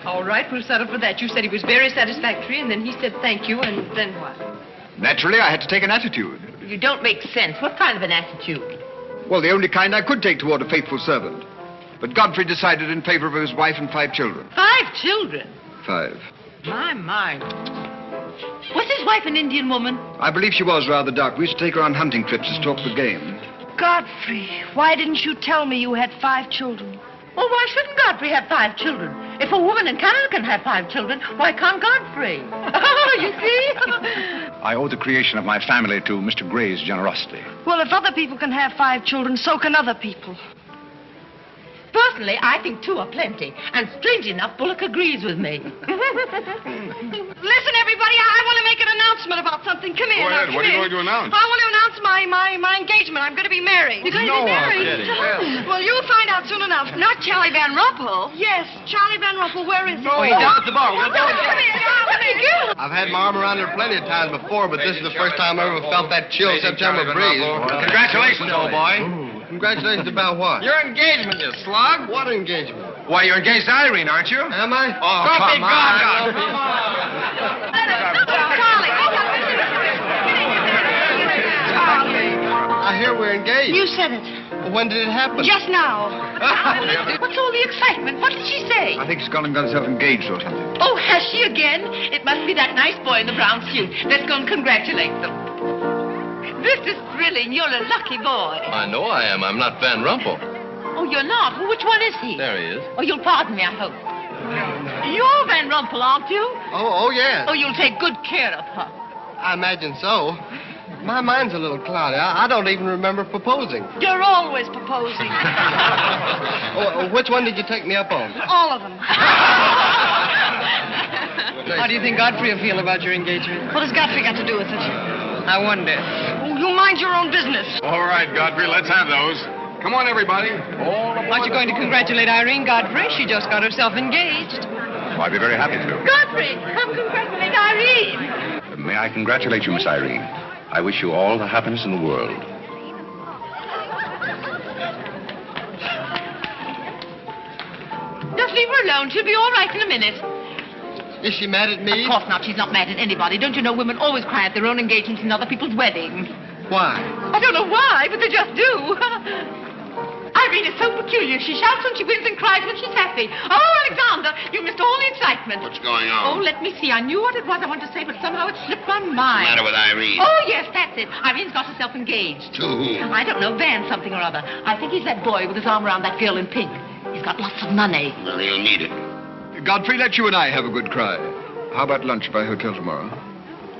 S9: All right, we'll settle for that. You said he was very satisfactory, and then he said thank you, and then what?
S13: Naturally, I had to take an attitude.
S11: You don't make sense. What kind of an attitude?
S13: Well, the only kind I could take toward a faithful servant. But Godfrey decided in favor of his wife and 5 children.
S11: 5 children?
S13: 5.
S11: My. Was his wife an Indian woman?
S13: I believe she was rather dark. We used to take her on hunting trips to stalk the game.
S4: Godfrey, why didn't you tell me you had 5 children?
S11: Oh, why shouldn't Godfrey have 5 children? If a woman in Canada can have 5 children, why can't Godfrey? You see?
S2: I owe the creation of my family to Mr. Gray's generosity.
S4: Well, if other people can have 5 children, so can other people.
S11: Personally, I think 2 are plenty. And strangely enough, Bullock agrees with me.
S4: Listen, everybody, I want to make an announcement about something. Come here.
S1: Go ahead.
S4: Now,
S1: What are you going to announce?
S4: I want to announce my engagement. I'm going to be married. You're going to be married? Well, you'll find out soon enough.
S3: Not Charlie Van Rumpel.
S4: Yes, Charlie Van Rumpel. Where is he?
S1: Oh, he's down at the bar. We'll go and
S4: Come here. Now, let me go.
S14: I've had my arm around her plenty of times before, but this is the first time I ever felt that chill September breeze.
S1: Congratulations, old boy.
S14: Congratulations about what?
S1: Your engagement, you slug.
S14: What engagement?
S1: Why, you're engaged to Irene, aren't you?
S14: Am I?
S1: Oh, come on.
S14: I hear we're engaged.
S4: You said it.
S14: Well, when did it happen?
S4: Just now.
S11: What's all the excitement? What did she say?
S13: I think she's gone and got herself engaged or something.
S11: Oh, has she again? It must be that nice boy in the brown suit. Let's go and congratulate them. This is thrilling. You're a lucky boy.
S7: I know I am. I'm not Van Rumpel.
S11: Oh, you're not? Well, which one is he?
S7: There he is.
S11: Oh, you'll pardon me, I hope. You're Van Rumpel, aren't you?
S14: Oh, yes.
S11: Oh, you'll take good care of her.
S14: I imagine so. My mind's a little cloudy. I don't even remember proposing.
S4: You're always proposing.
S14: Which one did you take me up on?
S4: All of them.
S9: How do you think Godfrey will feel about your engagement?
S4: What has Godfrey got to do with it?
S9: I wonder.
S4: Oh, you mind your own business.
S1: All right, Godfrey, let's have those. Come on, everybody.
S9: Aren't you going to congratulate Irene, Godfrey? She just got herself engaged.
S2: Oh, I'd be very happy to.
S11: Godfrey, come congratulate Irene.
S2: May I congratulate you, Miss Irene? I wish you all the happiness in the world.
S11: Just leave her alone. She'll be all right in a minute.
S14: Is she mad at me?
S11: Of course not. She's not mad at anybody. Don't you know women always cry at their own engagements and other people's weddings?
S14: Why?
S11: I don't know why, but they just do. Irene is so peculiar. She shouts when she wins and cries when she's happy. Oh, Alexander, you missed all the excitement.
S6: What's going
S11: Oh,
S6: on?
S11: let me see. I knew what it was I wanted to say, but somehow it slipped my
S6: What's
S11: mind.
S6: the matter with Irene?
S11: Oh, yes, that's it. Irene's got herself engaged.
S6: To whom?
S11: I don't know, Van something or other. I think he's that boy with his arm around that girl in pink. He's got lots of money.
S6: Well, he'll need it.
S13: Godfrey, let you and I have a good cry. How about lunch by hotel tomorrow?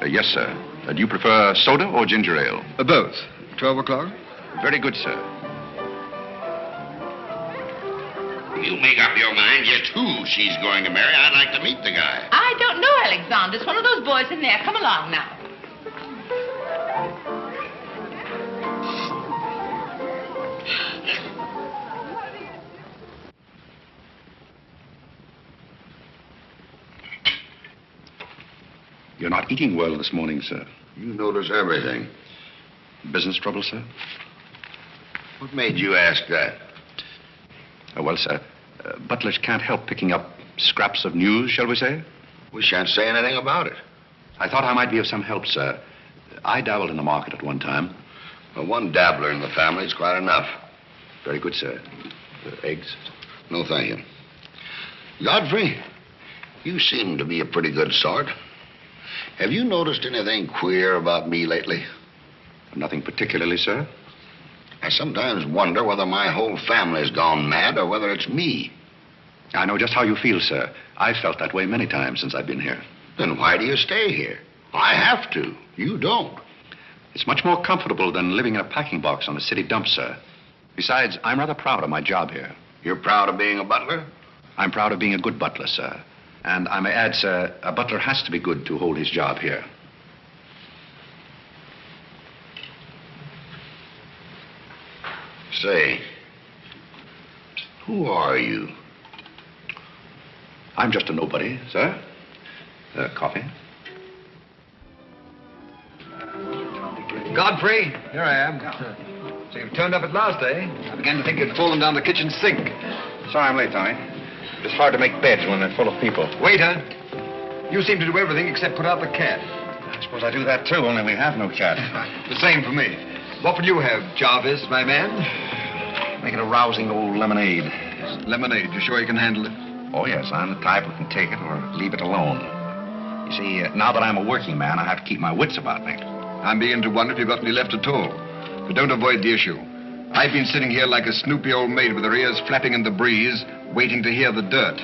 S2: Yes, sir. Do you prefer soda or ginger ale?
S13: Both. 12 o'clock?
S2: Very good, sir.
S6: You make up your mind just who she's going to marry. I'd like to meet the guy.
S11: I don't know, Alexander. It's one of those boys in there. Come along now.
S2: You're not eating well this morning, sir.
S6: You notice everything.
S2: Business trouble, sir?
S6: What made you ask that?
S2: Well, sir, butlers can't help picking up scraps of news, shall we say?
S6: We shan't say anything about it.
S2: I thought I might be of some help, sir. I dabbled in the market at one time.
S6: Well, one dabbler in the family is quite enough.
S2: Very good, sir. Eggs?
S6: No, thank you. Godfrey, you seem to be a pretty good sort. Have you noticed anything queer about me lately?
S2: Nothing particularly, sir.
S6: I sometimes wonder whether my whole family's gone mad or whether it's me.
S2: I know just how you feel, sir. I've felt that way many times since I've been here.
S6: Then why do you stay here? I have to. You don't.
S2: It's much more comfortable than living in a packing box on a city dump, sir. Besides, I'm rather proud of my job here.
S6: You're proud of being a butler?
S2: I'm proud of being a good butler, sir. And I may add, sir, a butler has to be good to hold his job here.
S6: Say, who are you?
S2: I'm just a nobody, sir. Coffee?
S13: Godfrey, here I am. So you've turned up at last, eh? I began to think you'd fallen down the kitchen sink.
S2: Sorry I'm late, Tommy. It's hard to make beds when they're full of people.
S13: Waiter, you seem to do everything except put out the cat.
S2: I suppose I do that, too, only we have no cat.
S13: The same for me. What will you have, Jarvis, my man?
S2: Make it a rousing old lemonade.
S13: Lemonade, you sure you can handle it?
S2: Oh, yes, I'm the type who can take it or leave it alone. You see, now that I'm a working man, I have to keep my wits about me.
S13: I'm beginning to wonder if you've got any left at all. But don't avoid the issue. I've been sitting here like a snoopy old maid with her ears flapping in the breeze, waiting to hear the dirt.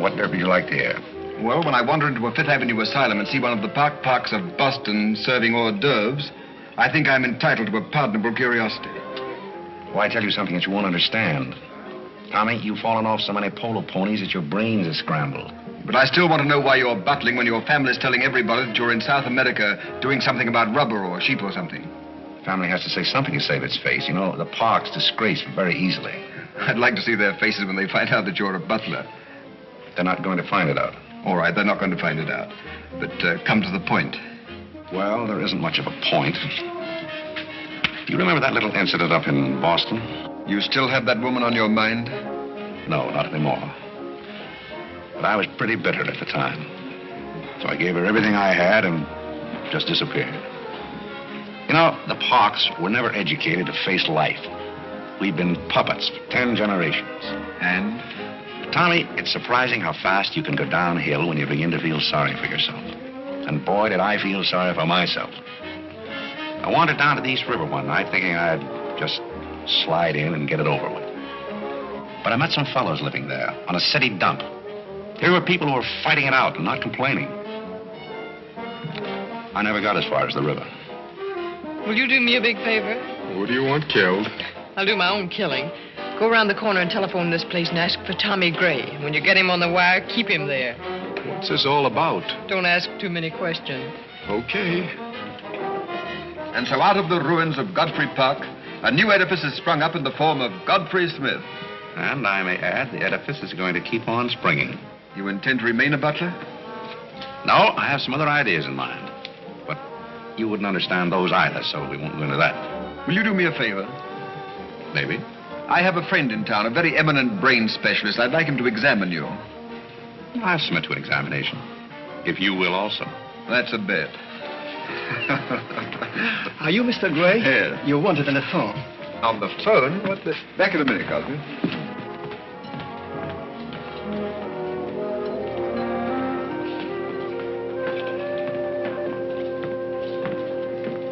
S2: What dirt would you like to hear?
S13: Well, when I wander into a Fifth Avenue asylum and see one of the parks of Boston serving hors d'oeuvres, I think I'm entitled to a pardonable curiosity.
S2: Well, I tell you something that you won't understand. Tommy, you've fallen off so many polo ponies that your brains are scrambled.
S13: But I still want to know why you're butling when your family's telling everybody that you're in South America doing something about rubber or sheep or something.
S2: Family has to say something to save its face. You know, the park's disgraced very easily.
S13: I'd like to see their faces when they find out that you're a butler.
S2: They're not going to find it out.
S13: All right, they're not going to find it out. But come to the point.
S2: Well, there isn't much of a point. Do you remember that little incident up in Boston?
S13: You still have that woman on your mind?
S2: No, not anymore. But I was pretty bitter at the time. So I gave her everything I had and just disappeared. You know, the Parks were never educated to face life. We've been puppets for 10 generations.
S13: And?
S2: Tommy, it's surprising how fast you can go downhill when you begin to feel sorry for yourself. And boy, did I feel sorry for myself. I wandered down to the East River one night thinking I'd just slide in and get it over with. But I met some fellows living there on a city dump. Here were people who were fighting it out and not complaining. I never got as far as the river.
S9: Will you do me a big favor?
S1: Who do you want killed?
S9: I'll do my own killing. Go around the corner and telephone this place and ask for Tommy Gray. When you get him on the wire, keep him there.
S1: What's this all about?
S9: Don't ask too many questions.
S1: Okay.
S13: And so out of the ruins of Godfrey Park, a new edifice has sprung up in the form of Godfrey Smith.
S2: And I may add, the edifice is going to keep on springing.
S13: You intend to remain a butler?
S2: No, I have some other ideas in mind. But you wouldn't understand those either, so we won't go into that.
S13: Will you do me a favor?
S2: Maybe.
S13: I have a friend in town, a very eminent brain specialist. I'd like him to examine you.
S2: I'll submit to an examination. If you will also.
S13: That's a bet.
S14: Are you Mr. Gray?
S13: Yes.
S14: You're wanted on the phone.
S13: On the phone? What the... Back in a minute, Godfrey.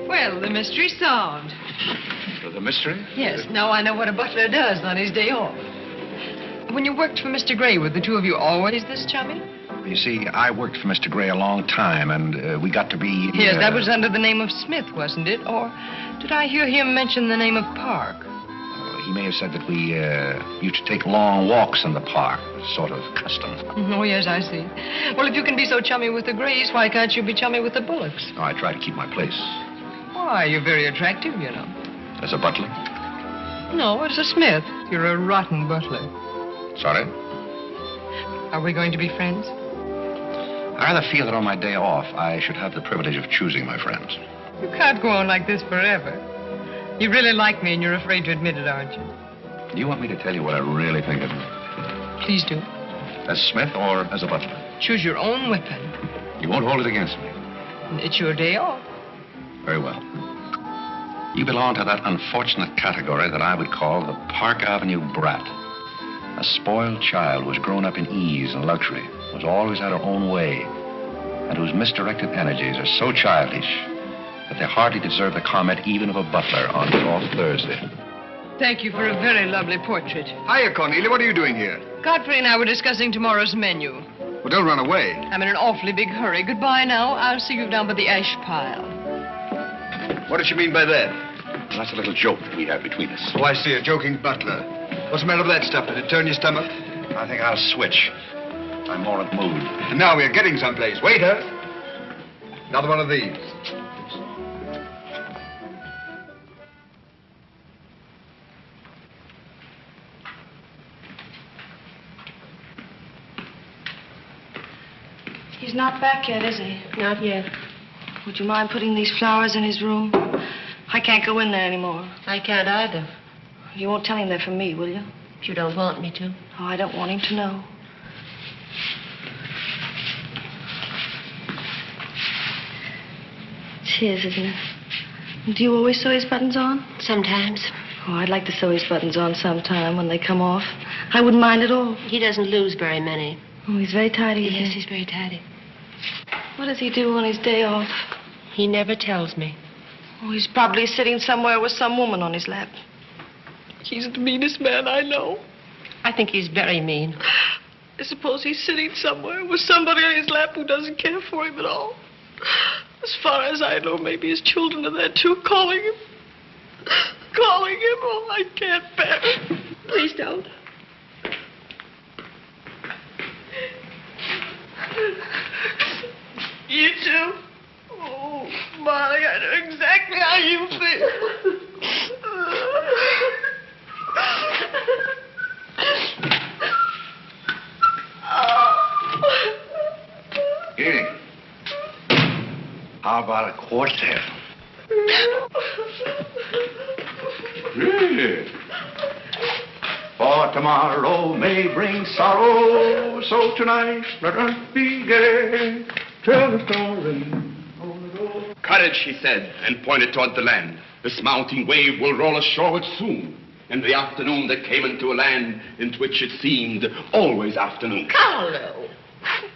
S9: Well, the mystery's solved.
S2: The mystery?
S9: Yes, now I know what a butler does on his day off. When you worked for Mr. Gray, were the two of you always this chummy?
S2: You see, I worked for Mr. Gray a long time, and we got to be...
S9: Yes, that was under the name of Smith, wasn't it? Or did I hear him mention the name of Park?
S2: He may have said that we used to take long walks in the park, sort of custom.
S9: Oh, yes, I see. Well, if you can be so chummy with the Grays, why can't you be chummy with the Bullocks?
S2: Oh, I try to keep my place.
S9: Why, you're very attractive, you know.
S2: As a butler?
S9: No, as a Smith. You're a rotten butler.
S2: Sorry?
S9: Are we going to be friends?
S2: I rather feel that on my day off, I should have the privilege of choosing my friends.
S9: You can't go on like this forever. You really like me, and you're afraid to admit it, aren't you?
S2: Do you want me to tell you what I really think of you?
S9: Please do.
S2: As Smith or as a butler?
S9: Choose your own weapon.
S2: You won't hold it against me.
S9: It's your day off.
S2: Very well. You belong to that unfortunate category that I would call the Park Avenue brat. A spoiled child who has grown up in ease and luxury, who's always had her own way, and whose misdirected energies are so childish that they hardly deserve the comment even of a butler on off Thursday.
S9: Thank you for a very lovely portrait.
S13: Hiya, Cornelia. What are you doing here?
S9: Godfrey and I were discussing tomorrow's menu.
S13: Well, don't run away.
S9: I'm in an awfully big hurry. Goodbye now. I'll see you down by the ash pile.
S13: What does she mean by that?
S2: Well, that's a little joke that we have between us.
S13: Oh, I see. A joking butler. What's the matter with that stuff? Did it turn your stomach?
S2: I think I'll switch. I'm more in the mood.
S13: And now we're getting someplace. Waiter! Another one of these.
S4: He's not back yet, is he?
S10: Not yet.
S4: Would you mind putting these flowers in his room? I can't go in there anymore.
S10: I can't either.
S4: You won't tell him they're for me, will you?
S10: If you don't want me to.
S4: Oh, I don't want him to know. It's his, isn't it? Do you always sew his buttons on?
S10: Sometimes.
S4: Oh, I'd like to sew his buttons on sometime when they come off. I wouldn't mind at all.
S10: He doesn't lose very many.
S4: Oh, he's very tidy.
S10: Yes, he's very tidy.
S4: What does he do on his day off?
S10: He never tells me.
S4: Oh, he's probably sitting somewhere with some woman on his lap.
S9: He's the meanest man I know.
S10: I think he's very mean.
S9: I suppose he's sitting somewhere with somebody on his lap who doesn't care for him at all. As far as I know, maybe his children are there too, calling him. Calling him. Oh, I can't bear it. Please don't. You too? Oh, Molly, I know exactly how you feel.
S2: Evening. How about a quartet? Yeah. For tomorrow may bring sorrow, so tonight let us be gay. Tell the story.
S15: Courage, he said, and pointed toward the land. This mounting wave will roll us shoreward soon. In the afternoon they came into a land into which it seemed always afternoon.
S11: Carlo.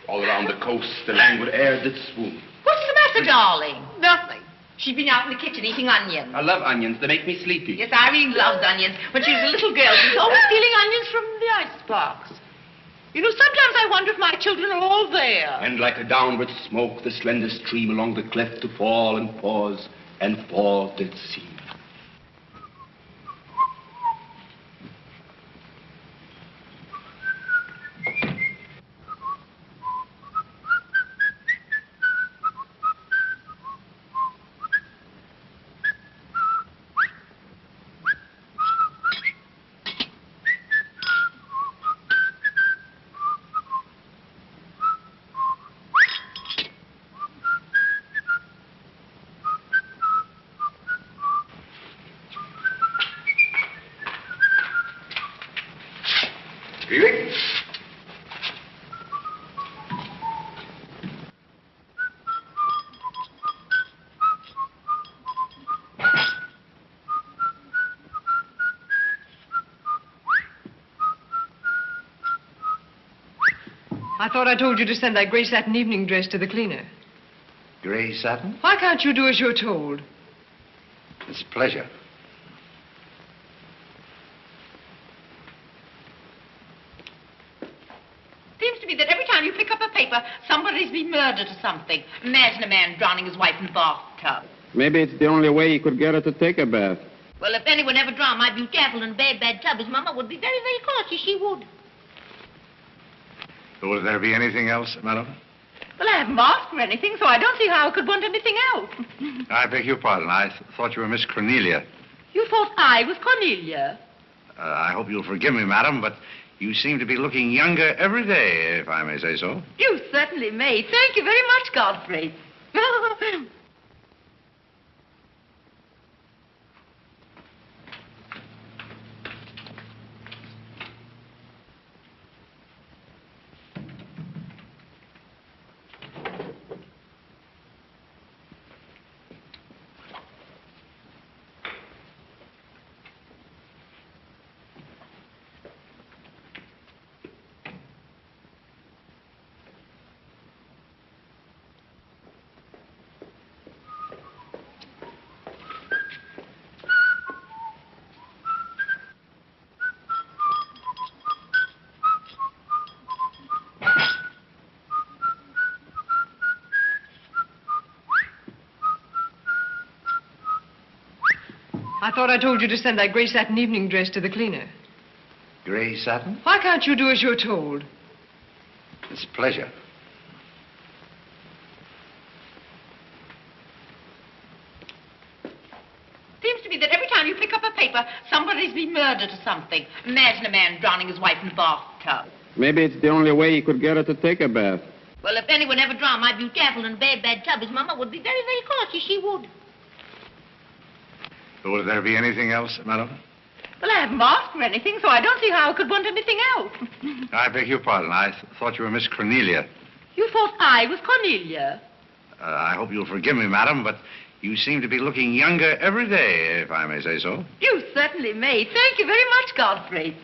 S15: All around the coast the languid air did swoon.
S11: What's the matter, darling? Nothing. She's been out in the kitchen eating onions.
S15: I love onions. They make me sleepy.
S11: Yes, Irene loves onions. When she was a little girl, she was always stealing onions from the icebox. You know, sometimes I wonder if my children are all there.
S15: And like a downward smoke, the slender stream along the cleft to fall and pause, and fall did seem.
S9: I thought I told you to send that gray satin evening dress to the cleaner.
S2: Gray satin?
S9: Why can't you do as you're told?
S2: It's a pleasure.
S11: Seems to me that every time you pick up a paper, somebody's been murdered or something. Imagine a man drowning his wife in a bathtub.
S1: Maybe it's the only way he could get her to take a bath.
S11: Well, if anyone ever drowned my beautiful in a bad tub, his mama would be very, very cautious. She would.
S2: Will there be anything else, madam?
S11: Well, I haven't asked for anything, so I don't see how I could want anything else.
S2: I beg your pardon. I thought you were Miss Cornelia.
S11: You thought I was Cornelia?
S2: I hope you'll forgive me, madam, but you seem to be looking younger every day, if I may say so.
S11: You certainly may. Thank you very much, Godfrey.
S9: I thought I told you to send that gray satin evening dress to the cleaner.
S2: Gray satin?
S9: Why can't you do as you're told?
S2: It's a pleasure.
S11: Seems to me that every time you pick up a paper, somebody's been murdered or something. Imagine a man drowning his wife in a bathtub.
S1: Maybe it's the only way he could get her to take a bath.
S11: Well, if anyone ever drowned my beautiful in a bad tub, his mama would be very, very cautious. She would.
S2: Will there be anything else, madam?
S11: Well, I haven't asked for anything, so I don't see how I could want anything else.
S2: I beg your pardon. I thought you were Miss Cornelia.
S11: You thought I was Cornelia?
S2: I hope you'll forgive me, madam, but you seem to be looking younger every day, if I may say so.
S11: You certainly may. Thank you very much, Godfrey.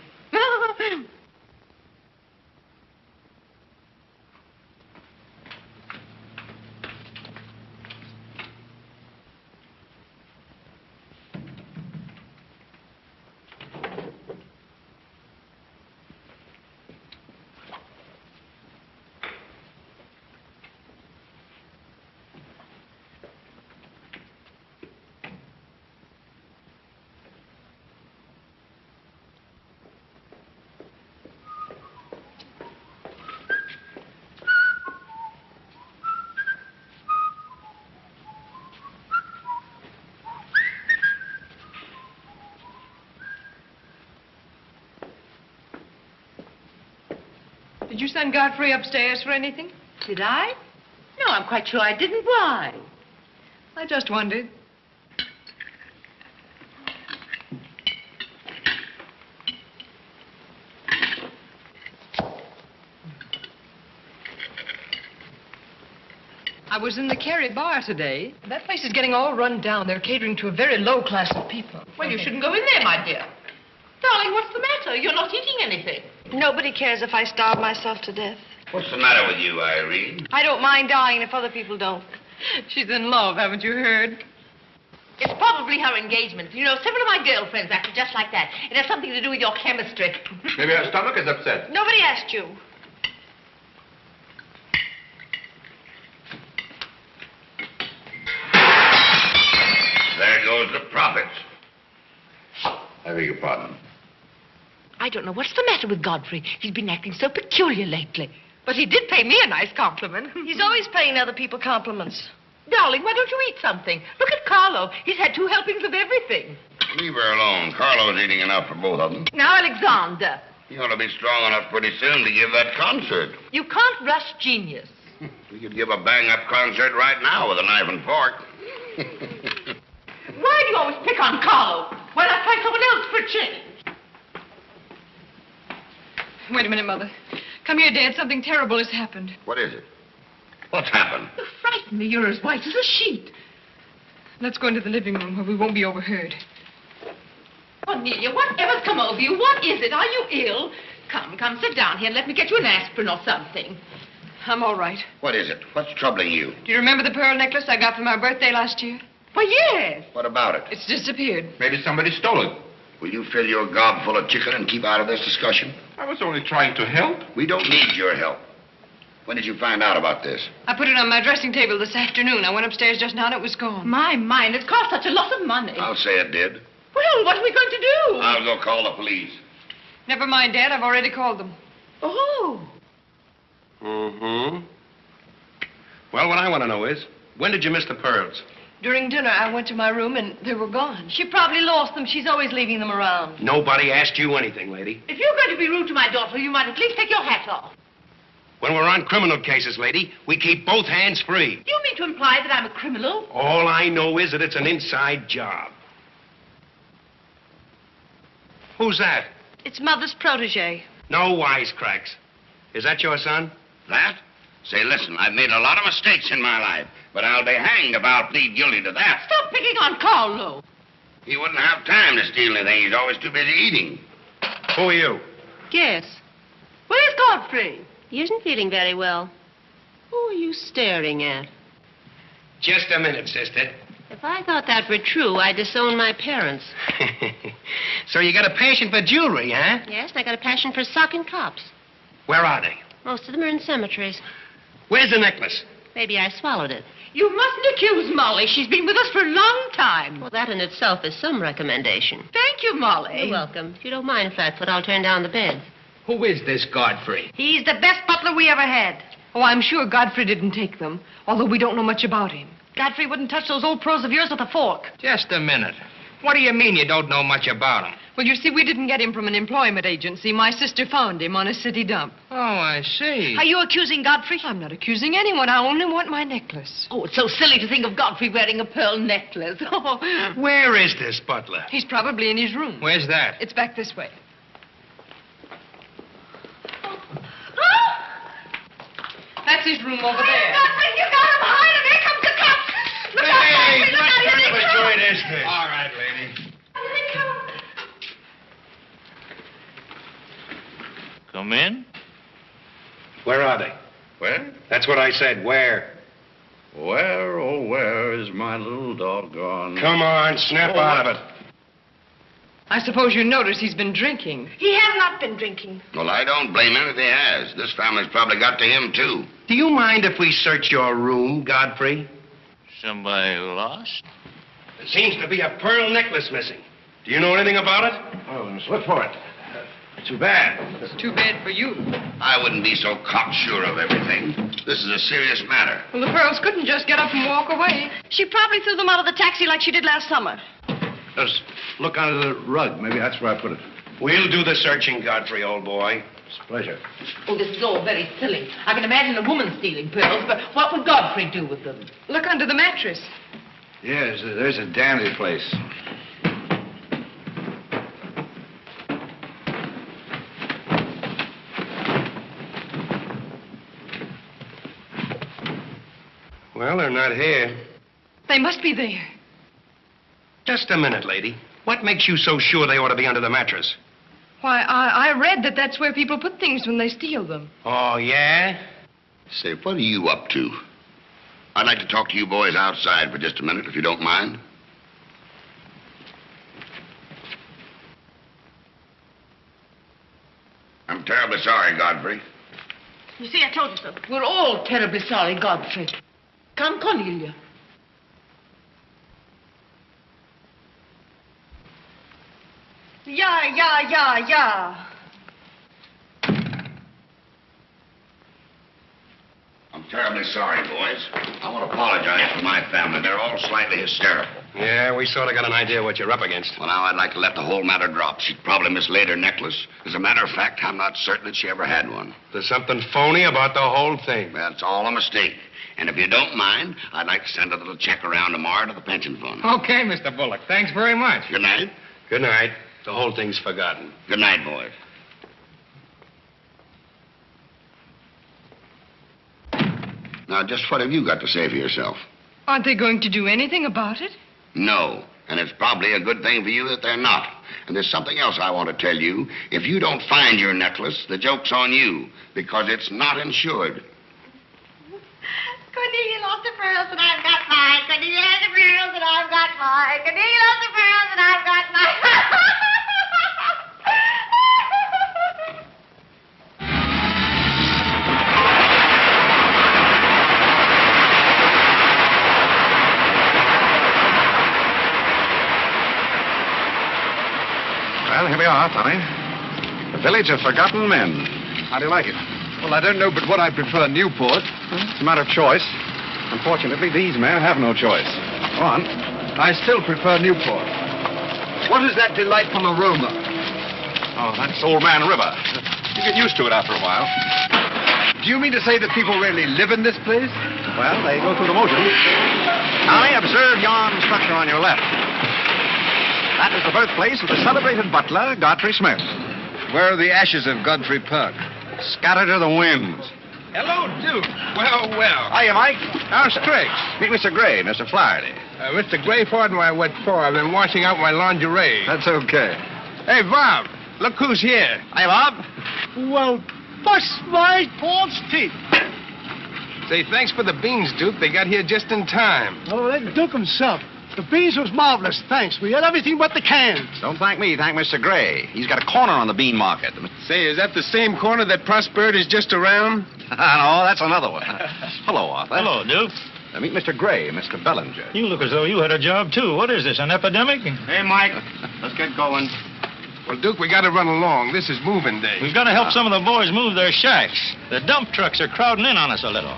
S11: Did you send Godfrey upstairs for anything?
S3: Did I? No, I'm quite sure I didn't. Why?
S11: I just wondered. I was in the Kerry bar today. That place is getting all run down. They're catering to a very low class of people.
S3: Well, you shouldn't go in there, my dear. Darling, what's the matter? You're not eating anything.
S4: Nobody cares if I starve myself to death.
S6: What's the matter with you, Irene?
S4: I don't mind dying if other people don't.
S11: She's in love, haven't you heard?
S3: It's probably her engagement. You know, several of my girlfriends acted just like that. It has something to do with your chemistry.
S2: Maybe her stomach is upset.
S4: Nobody asked you.
S6: There goes the profits. I beg your pardon.
S3: I don't know what's the matter with Godfrey. He's been acting so peculiar lately. But he did pay me a nice compliment.
S4: He's always paying other people compliments.
S3: Darling, why don't you eat something? Look at Carlo. He's had 2 helpings of everything.
S6: Leave her alone. Carlo's eating enough for both of them.
S3: Now, Alexander.
S6: You ought to be strong enough pretty soon to give that concert.
S3: You can't rush genius.
S6: We could give a bang-up concert right now with a knife and fork.
S3: Why do you always pick on Carlo? Why not try someone else for a change?
S11: Wait a minute, Mother. Come here, Dad. Something terrible has happened.
S6: What is it? What's happened?
S3: You frighten me. You're as white as a sheet.
S11: Let's go into the living room where we won't be overheard.
S3: Cornelia, whatever's come over you? What is it? Are you ill? Come, sit down here and let me get you an aspirin or something.
S11: I'm all right.
S6: What is it? What's troubling you?
S11: Do you remember the pearl necklace I got for my birthday last year?
S3: Why, yes.
S6: What about it?
S11: It's disappeared.
S2: Maybe somebody stole it.
S6: Will you fill your gob full of chicken and keep out of this discussion?
S2: I was only trying to help.
S6: We don't need your help. When did you find out about this?
S11: I put it on my dressing table this afternoon. I went upstairs just now and it was gone.
S3: My mind, it cost such a lot of money.
S6: I'll say it did.
S3: Well, what are we going to do?
S6: I'll go call the police.
S11: Never mind, Dad. I've already called them.
S3: Oh.
S1: Mm-hmm. Well, what I want to know is, when did you miss the pearls?
S4: During dinner, I went to my room and they were gone. She probably lost them. She's always leaving them around.
S1: Nobody asked you anything, lady.
S3: If you're going to be rude to my daughter, you might at least take your hat off.
S1: When we're on criminal cases, lady, we keep both hands free.
S3: You mean to imply that I'm a criminal?
S1: All I know is that it's an inside job. Who's that?
S4: It's Mother's protege.
S1: No wisecracks. Is that your son?
S6: That? Say, listen, I've made a lot of mistakes in my life, but I'll be hanged if I'll plead guilty to that.
S3: Stop picking on Carlo.
S6: He wouldn't have time to steal anything. He's always too busy eating.
S1: Who are you?
S10: Yes.
S3: Where's Godfrey?
S10: He isn't feeling very well. Who are you staring at?
S1: Just a minute, sister.
S10: If I thought that were true, I'd disown my parents.
S1: So you got a passion for jewelry, huh?
S10: Yes, and I got a passion for socking cops.
S1: Where are they?
S10: Most of them are in cemeteries.
S1: Where's the necklace?
S10: Maybe I swallowed it.
S3: You mustn't accuse Molly. She's been with us for a long time.
S10: Well, that in itself is some recommendation.
S3: Thank you, Molly.
S10: You're welcome. If you don't mind, Flatfoot, I'll turn down the bed.
S16: Who is this Godfrey?
S4: He's the best butler we ever had.
S11: Oh, I'm sure Godfrey didn't take them, although we don't know much about him.
S4: Godfrey wouldn't touch those old pearls of yours with a fork.
S16: Just a minute. What do you mean you don't know much about him?
S11: Well, you see, we didn't get him from an employment agency. My sister found him on a city dump.
S16: Oh, I see.
S4: Are you accusing Godfrey?
S11: I'm not accusing anyone. I only want my necklace.
S3: Oh, it's so silly to think of Godfrey wearing a pearl necklace. Oh.
S1: Where is this butler?
S11: He's probably in his room.
S16: Where's that?
S11: It's back this way. That's his room over there.
S3: Godfrey, you got him behind him. Here comes the cops. Look out, Godfrey. Look out. Here they come.
S1: joint is this?
S16: All right, lady.
S3: Here they come.
S7: Come in.
S1: Where are they?
S2: Where?
S1: That's what I said. Where?
S2: Where, oh, where is my little doggone?
S1: Come on, snap out of it.
S11: I suppose you notice he's been drinking.
S4: He has not been drinking.
S6: Well, I don't blame him if he has. This family's probably got to him, too.
S1: Do you mind if we search your room, Godfrey?
S7: Somebody lost?
S1: There seems to be a pearl necklace missing. Do you know anything about it?
S2: Oh, let's look for it. Too bad.
S11: It's too bad for you.
S6: I wouldn't be so cocksure of everything. This is a serious matter.
S11: Well, the pearls couldn't just get up and walk away.
S4: She probably threw them out of the taxi like she did last summer.
S2: Just look under the rug. Maybe that's where I put it.
S1: We'll do the searching, Godfrey, old boy.
S2: It's a pleasure.
S11: Oh, this is all very silly. I can imagine a woman stealing pearls, but what would Godfrey do with them?
S3: Look under the mattress.
S2: Yes, there's a dandy place.
S1: Well, they're not here.
S3: They must be there.
S16: Just a minute, lady. What makes you so sure they ought to be under the mattress?
S3: Why, I read that that's where people put things when they steal them.
S16: Oh, yeah?
S6: Say, what are you up to? I'd like to talk to you boys outside for just a minute, if you don't mind. I'm terribly sorry, Godfrey.
S11: You see, I told you so. We're all terribly sorry, Godfrey. Come, Cornelia.
S4: Yeah.
S6: I'm terribly sorry, boys. I want to apologize for my family. They're all slightly hysterical.
S16: Yeah, we sort of got an idea what you're up against.
S6: Well, now, I'd like to let the whole matter drop. She probably mislaid her necklace. As a matter of fact, I'm not certain that she ever had one.
S16: There's something phony about the whole thing.
S6: That's all a mistake. And if you don't mind, I'd like to send a little check around tomorrow to the pension fund.
S16: Okay, Mr. Bullock. Thanks very much.
S6: Good night.
S16: Good night. The whole thing's forgotten.
S6: Good night, boys. Now, just what have you got to say for yourself?
S3: Aren't they going to do anything about it?
S6: No. And it's probably a good thing for you that they're not. And there's something else I want to tell you. If you don't find your necklace, the joke's on you, because it's not insured.
S17: Cornelia lost the pearls and I've got mine. Cornelia has the pearls and I've got mine. Cornelia lost the pearls and I've got mine.
S2: Well, here we are, Tommy. The Village of Forgotten Men. How do you like it?
S13: Well, I don't know but what I prefer Newport.
S2: It's a matter of choice. Unfortunately, these men have no choice. Go on.
S13: I still prefer Newport. What is that delightful aroma?
S2: Oh, that's Old Man River. You get used to it after a while.
S13: Do you mean to say that people really live in this place?
S2: Well, they go through the motions. Tommy, observe yon structure on your left. That is the birthplace of the celebrated butler, Godfrey Smith.
S13: Where are the ashes of Godfrey Perk?
S2: Scattered to the winds.
S16: Hello, Duke. Well.
S2: Hiya, Mike. How's Triggs? Meet Mr. Gray, Mr. Flaherty.
S1: Mr. Gray, pardon my wet paw. I've been washing out my lingerie.
S13: That's okay.
S1: Hey, Bob, look who's here.
S2: Hiya, Bob.
S18: Well, bust my Paul's teeth.
S1: Say, thanks for the beans, Duke. They got here just in time.
S18: Oh, that Duke himself. The beans was marvelous, thanks. We had everything but the cans.
S2: Don't thank me, thank Mr. Gray. He's got a corner on the bean market.
S1: Say, is that the same corner that Prosperity's just around?
S2: No, that's another one. Hello, Arthur.
S7: Hello, Duke.
S2: Meet Mr. Gray, Mr. Bellinger.
S7: You look as though you had a job, too. What is this, an epidemic?
S1: Hey, Mike, let's get going. Well, Duke, we got to run along. This is moving day.
S7: We've got to help some of the boys move their shacks. The dump trucks are crowding in on us a little.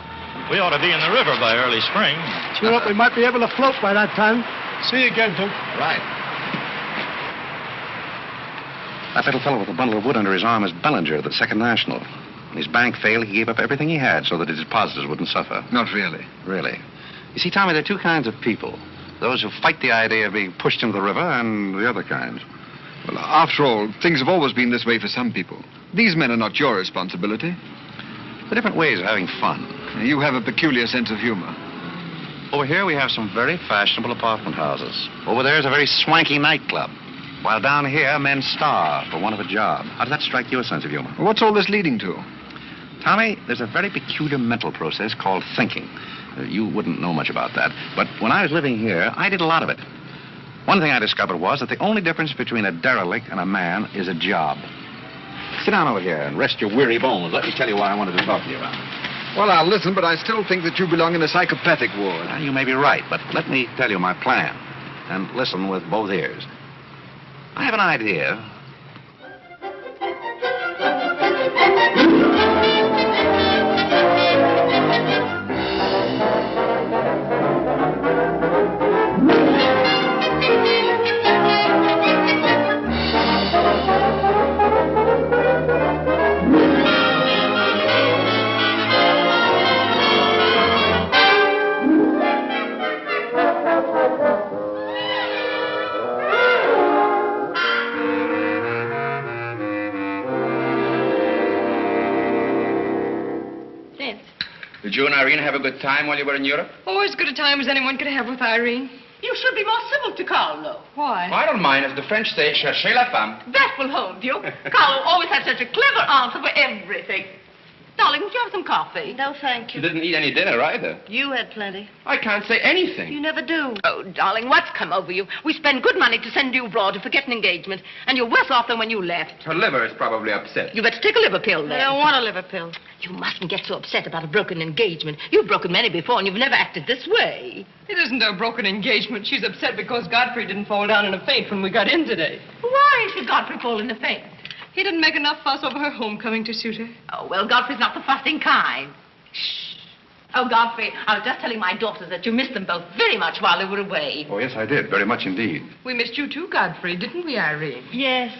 S7: We ought to be in the river by early spring.
S18: Cheer up, we might be able to float by that time. See you again, Duke.
S2: Right. That little fellow with the bundle of wood under his arm is Bellinger of the Second National. When his bank failed, he gave up everything he had so that his depositors wouldn't suffer.
S13: Not really.
S2: Really. You see, Tommy, there are two kinds of people. Those who fight the idea of being pushed into the river and the other kind.
S13: Well, after all, things have always been this way for some people. These men are not your responsibility.
S2: They're different ways of having fun.
S13: You have a peculiar sense of humor.
S2: Over here, we have some very fashionable apartment houses. Over there is a very swanky nightclub. While down here, men starve for want of a job. How does that strike your sense of humor?
S13: What's all this leading to?
S2: Tommy, there's a very peculiar mental process called thinking. You wouldn't know much about that. But when I was living here, I did a lot of it. One thing I discovered was that the only difference between a derelict and a man is a job. Sit down over here and rest your weary bones. Let me tell you why I wanted to talk to you about it.
S13: Well, I'll listen, but I still think that you belong in a psychopathic ward.
S2: You may be right, but let me tell you my plan. And listen with both ears. I have an idea.
S15: you and Irene have a good time while you were in Europe?
S11: Oh, as good a time as anyone could have with Irene.
S3: You should be more civil to Carlo.
S11: Why?
S15: I don't mind. As the French say, cherchez la femme.
S3: That will hold you. Carlo always had such a clever answer for everything. Darling, would you have some coffee?
S4: No, thank
S15: You
S4: you.
S15: didn't eat any dinner either.
S4: You had plenty.
S15: I can't say anything.
S4: You never do.
S3: Oh, darling, what's come over you? We spend good money to send you abroad to forget an engagement, and you're worse off than when you left.
S15: Her liver is probably upset.
S3: You better take a liver pill, then.
S4: I don't want a liver pill.
S3: You mustn't get so upset about a broken engagement. You've broken many before, and you've never acted this way.
S11: It isn't a broken engagement. She's upset because Godfrey didn't fall down in a faint when we got in today.
S3: Why should Godfrey fall in a faint?
S11: He didn't make enough fuss over her homecoming to suit her.
S3: Oh, well, Godfrey's not the fussing kind. Shh. Oh, Godfrey, I was just telling my daughters that you missed them both very much while they were away.
S2: Oh, yes, I did. Very much indeed.
S11: We missed you too, Godfrey, didn't we, Irene?
S4: Yes.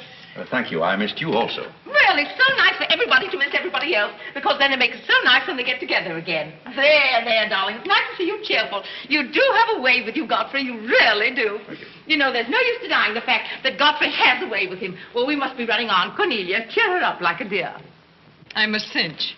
S2: Thank you. I missed you also.
S3: Well, it's so nice for everybody to miss everybody else, because then it makes it so nice when they get together again. There, darling. It's nice to see you cheerful. You do have a way with you, Godfrey. You really do. You know, there's no use denying the fact that Godfrey has a way with him. Well, we must be running on. Cornelia, cheer her up like a dear.
S11: I'm a cinch.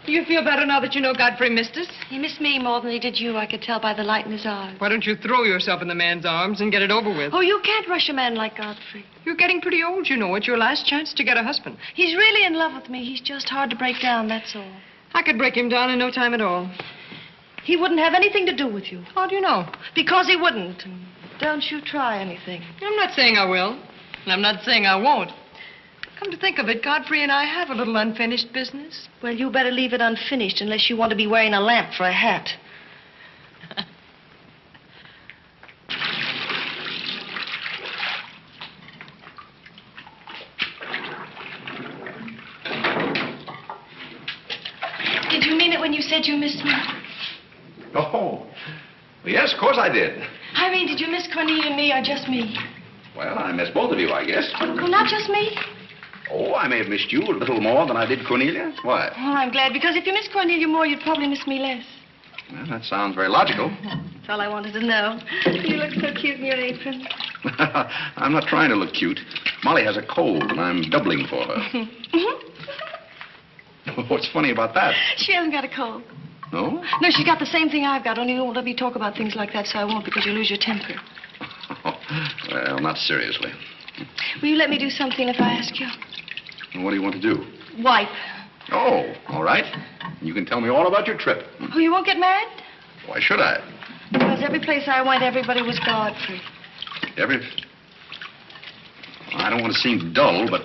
S11: Do you feel better now that you know Godfrey missed us?
S4: He missed me more than he did you. I could tell by the light in his eyes.
S11: Why don't you throw yourself in the man's arms and get it over with?
S4: Oh, you can't rush a man like Godfrey.
S11: You're getting pretty old, you know. It's your last chance to get a husband.
S4: He's really in love with me. He's just hard to break down, that's all.
S11: I could break him down in no time at all.
S4: He wouldn't have anything to do with you.
S11: How do you know?
S4: Because he wouldn't. Don't you try anything.
S11: I'm not saying I will. And I'm not saying I won't. Come to think of it, Godfrey and I have a little unfinished business.
S4: Well, you better leave it unfinished unless you want to be wearing a lamp for a hat. Did you mean it when you said you missed me?
S2: Oh, yes, of course I did.
S4: Irene, did you miss Cornelia and me or just me?
S2: Well, I missed both of you, I guess.
S4: Oh, not just me?
S2: Oh, I may have missed you a little more than I did Cornelia. Why?
S4: Oh, I'm glad, because if you miss Cornelia more, you'd probably miss me less.
S2: Well, that sounds very logical.
S4: That's all I wanted to know. You look so cute in your apron.
S2: I'm not trying to look cute. Molly has a cold, and I'm doubling for her. What's funny about that?
S4: She hasn't got a cold.
S2: No?
S4: No, she's got the same thing I've got, only you won't let me talk about things like that, so I won't, because you lose your temper.
S2: Well, not seriously.
S4: Will you let me do something if I ask you?
S2: What do you want to do?
S4: Wipe.
S2: Oh, all right. You can tell me all about your trip.
S4: Oh, you won't get married?
S2: Why should I?
S4: Because every place I went, everybody was Godfrey.
S2: I don't want to seem dull, but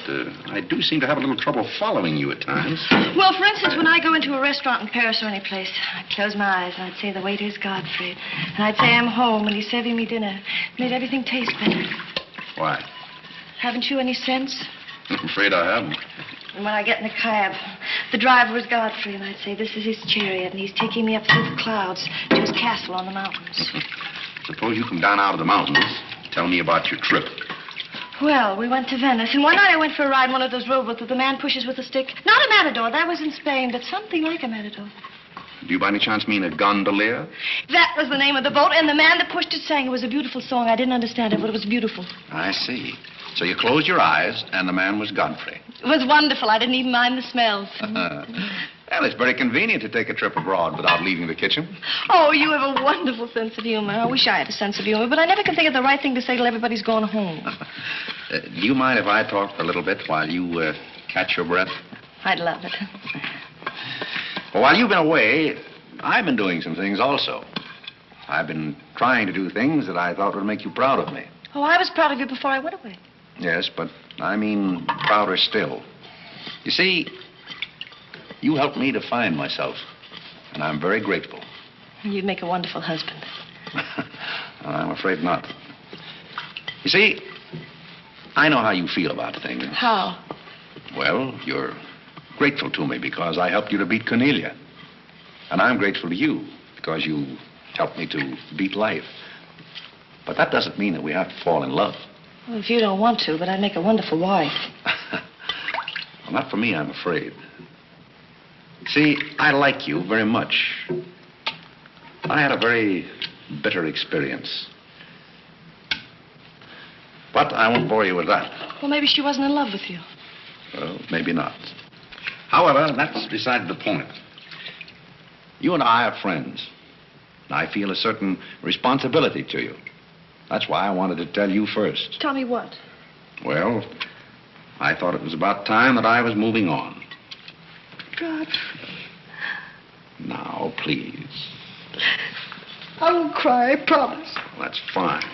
S2: I do seem to have a little trouble following you at times.
S4: Well, for instance, when I go into a restaurant in Paris or any place, I'd close my eyes and I'd say the waiter's Godfrey. And I'd say I'm home and he's serving me dinner. It made everything taste better.
S2: Why?
S4: Haven't you any sense?
S2: I'm afraid I haven't.
S4: And when I get in a cab, the driver was Godfrey, and I'd say, this is his chariot, and he's taking me up through the clouds to his castle on the mountains.
S2: Suppose you come down out of the mountains. Tell me about your trip.
S4: Well, we went to Venice, and one night I went for a ride in one of those rowboats that the man pushes with a stick. Not a matador, that was in Spain, but something like a matador.
S2: Do you by any chance mean a gondolier?
S4: That was the name of the boat, and the man that pushed it sang. It was a beautiful song. I didn't understand it, but it was beautiful.
S2: I see. So you closed your eyes, and the man was Godfrey.
S4: It was wonderful. I didn't even mind the smells.
S2: Well, it's very convenient to take a trip abroad without leaving the kitchen.
S4: Oh, you have a wonderful sense of humor. I wish I had a sense of humor, but I never can think of the right thing to say till everybody's gone home.
S2: Do you mind if I talk a little bit while you catch your breath?
S4: I'd love it.
S2: Well, while you've been away, I've been doing some things also. I've been trying to do things that I thought would make you proud of me.
S4: Oh, I was proud of you before I went away.
S2: Yes, but I mean prouder still. You see, you helped me to find myself, and I'm very grateful.
S4: You'd make a wonderful husband.
S2: I'm afraid not. You see, I know how you feel about things.
S4: How?
S2: Well, you're grateful to me because I helped you to beat Cornelia. And I'm grateful to you because you helped me to beat life. But that doesn't mean that we have to fall in love.
S4: Well, if you don't want to, but I'd make a wonderful wife.
S2: Well, not for me, I'm afraid. See, I like you very much. I had a very bitter experience. But I won't bore you with that.
S4: Well, maybe she wasn't in love with you.
S2: Well, maybe not. However, that's beside the point. You and I are friends. And I feel a certain responsibility to you. That's why I wanted to tell you first.
S4: Tell me what?
S2: Well, I thought it was about time that I was moving on.
S4: God.
S2: Now, please.
S4: I won't cry, I promise.
S2: That's fine.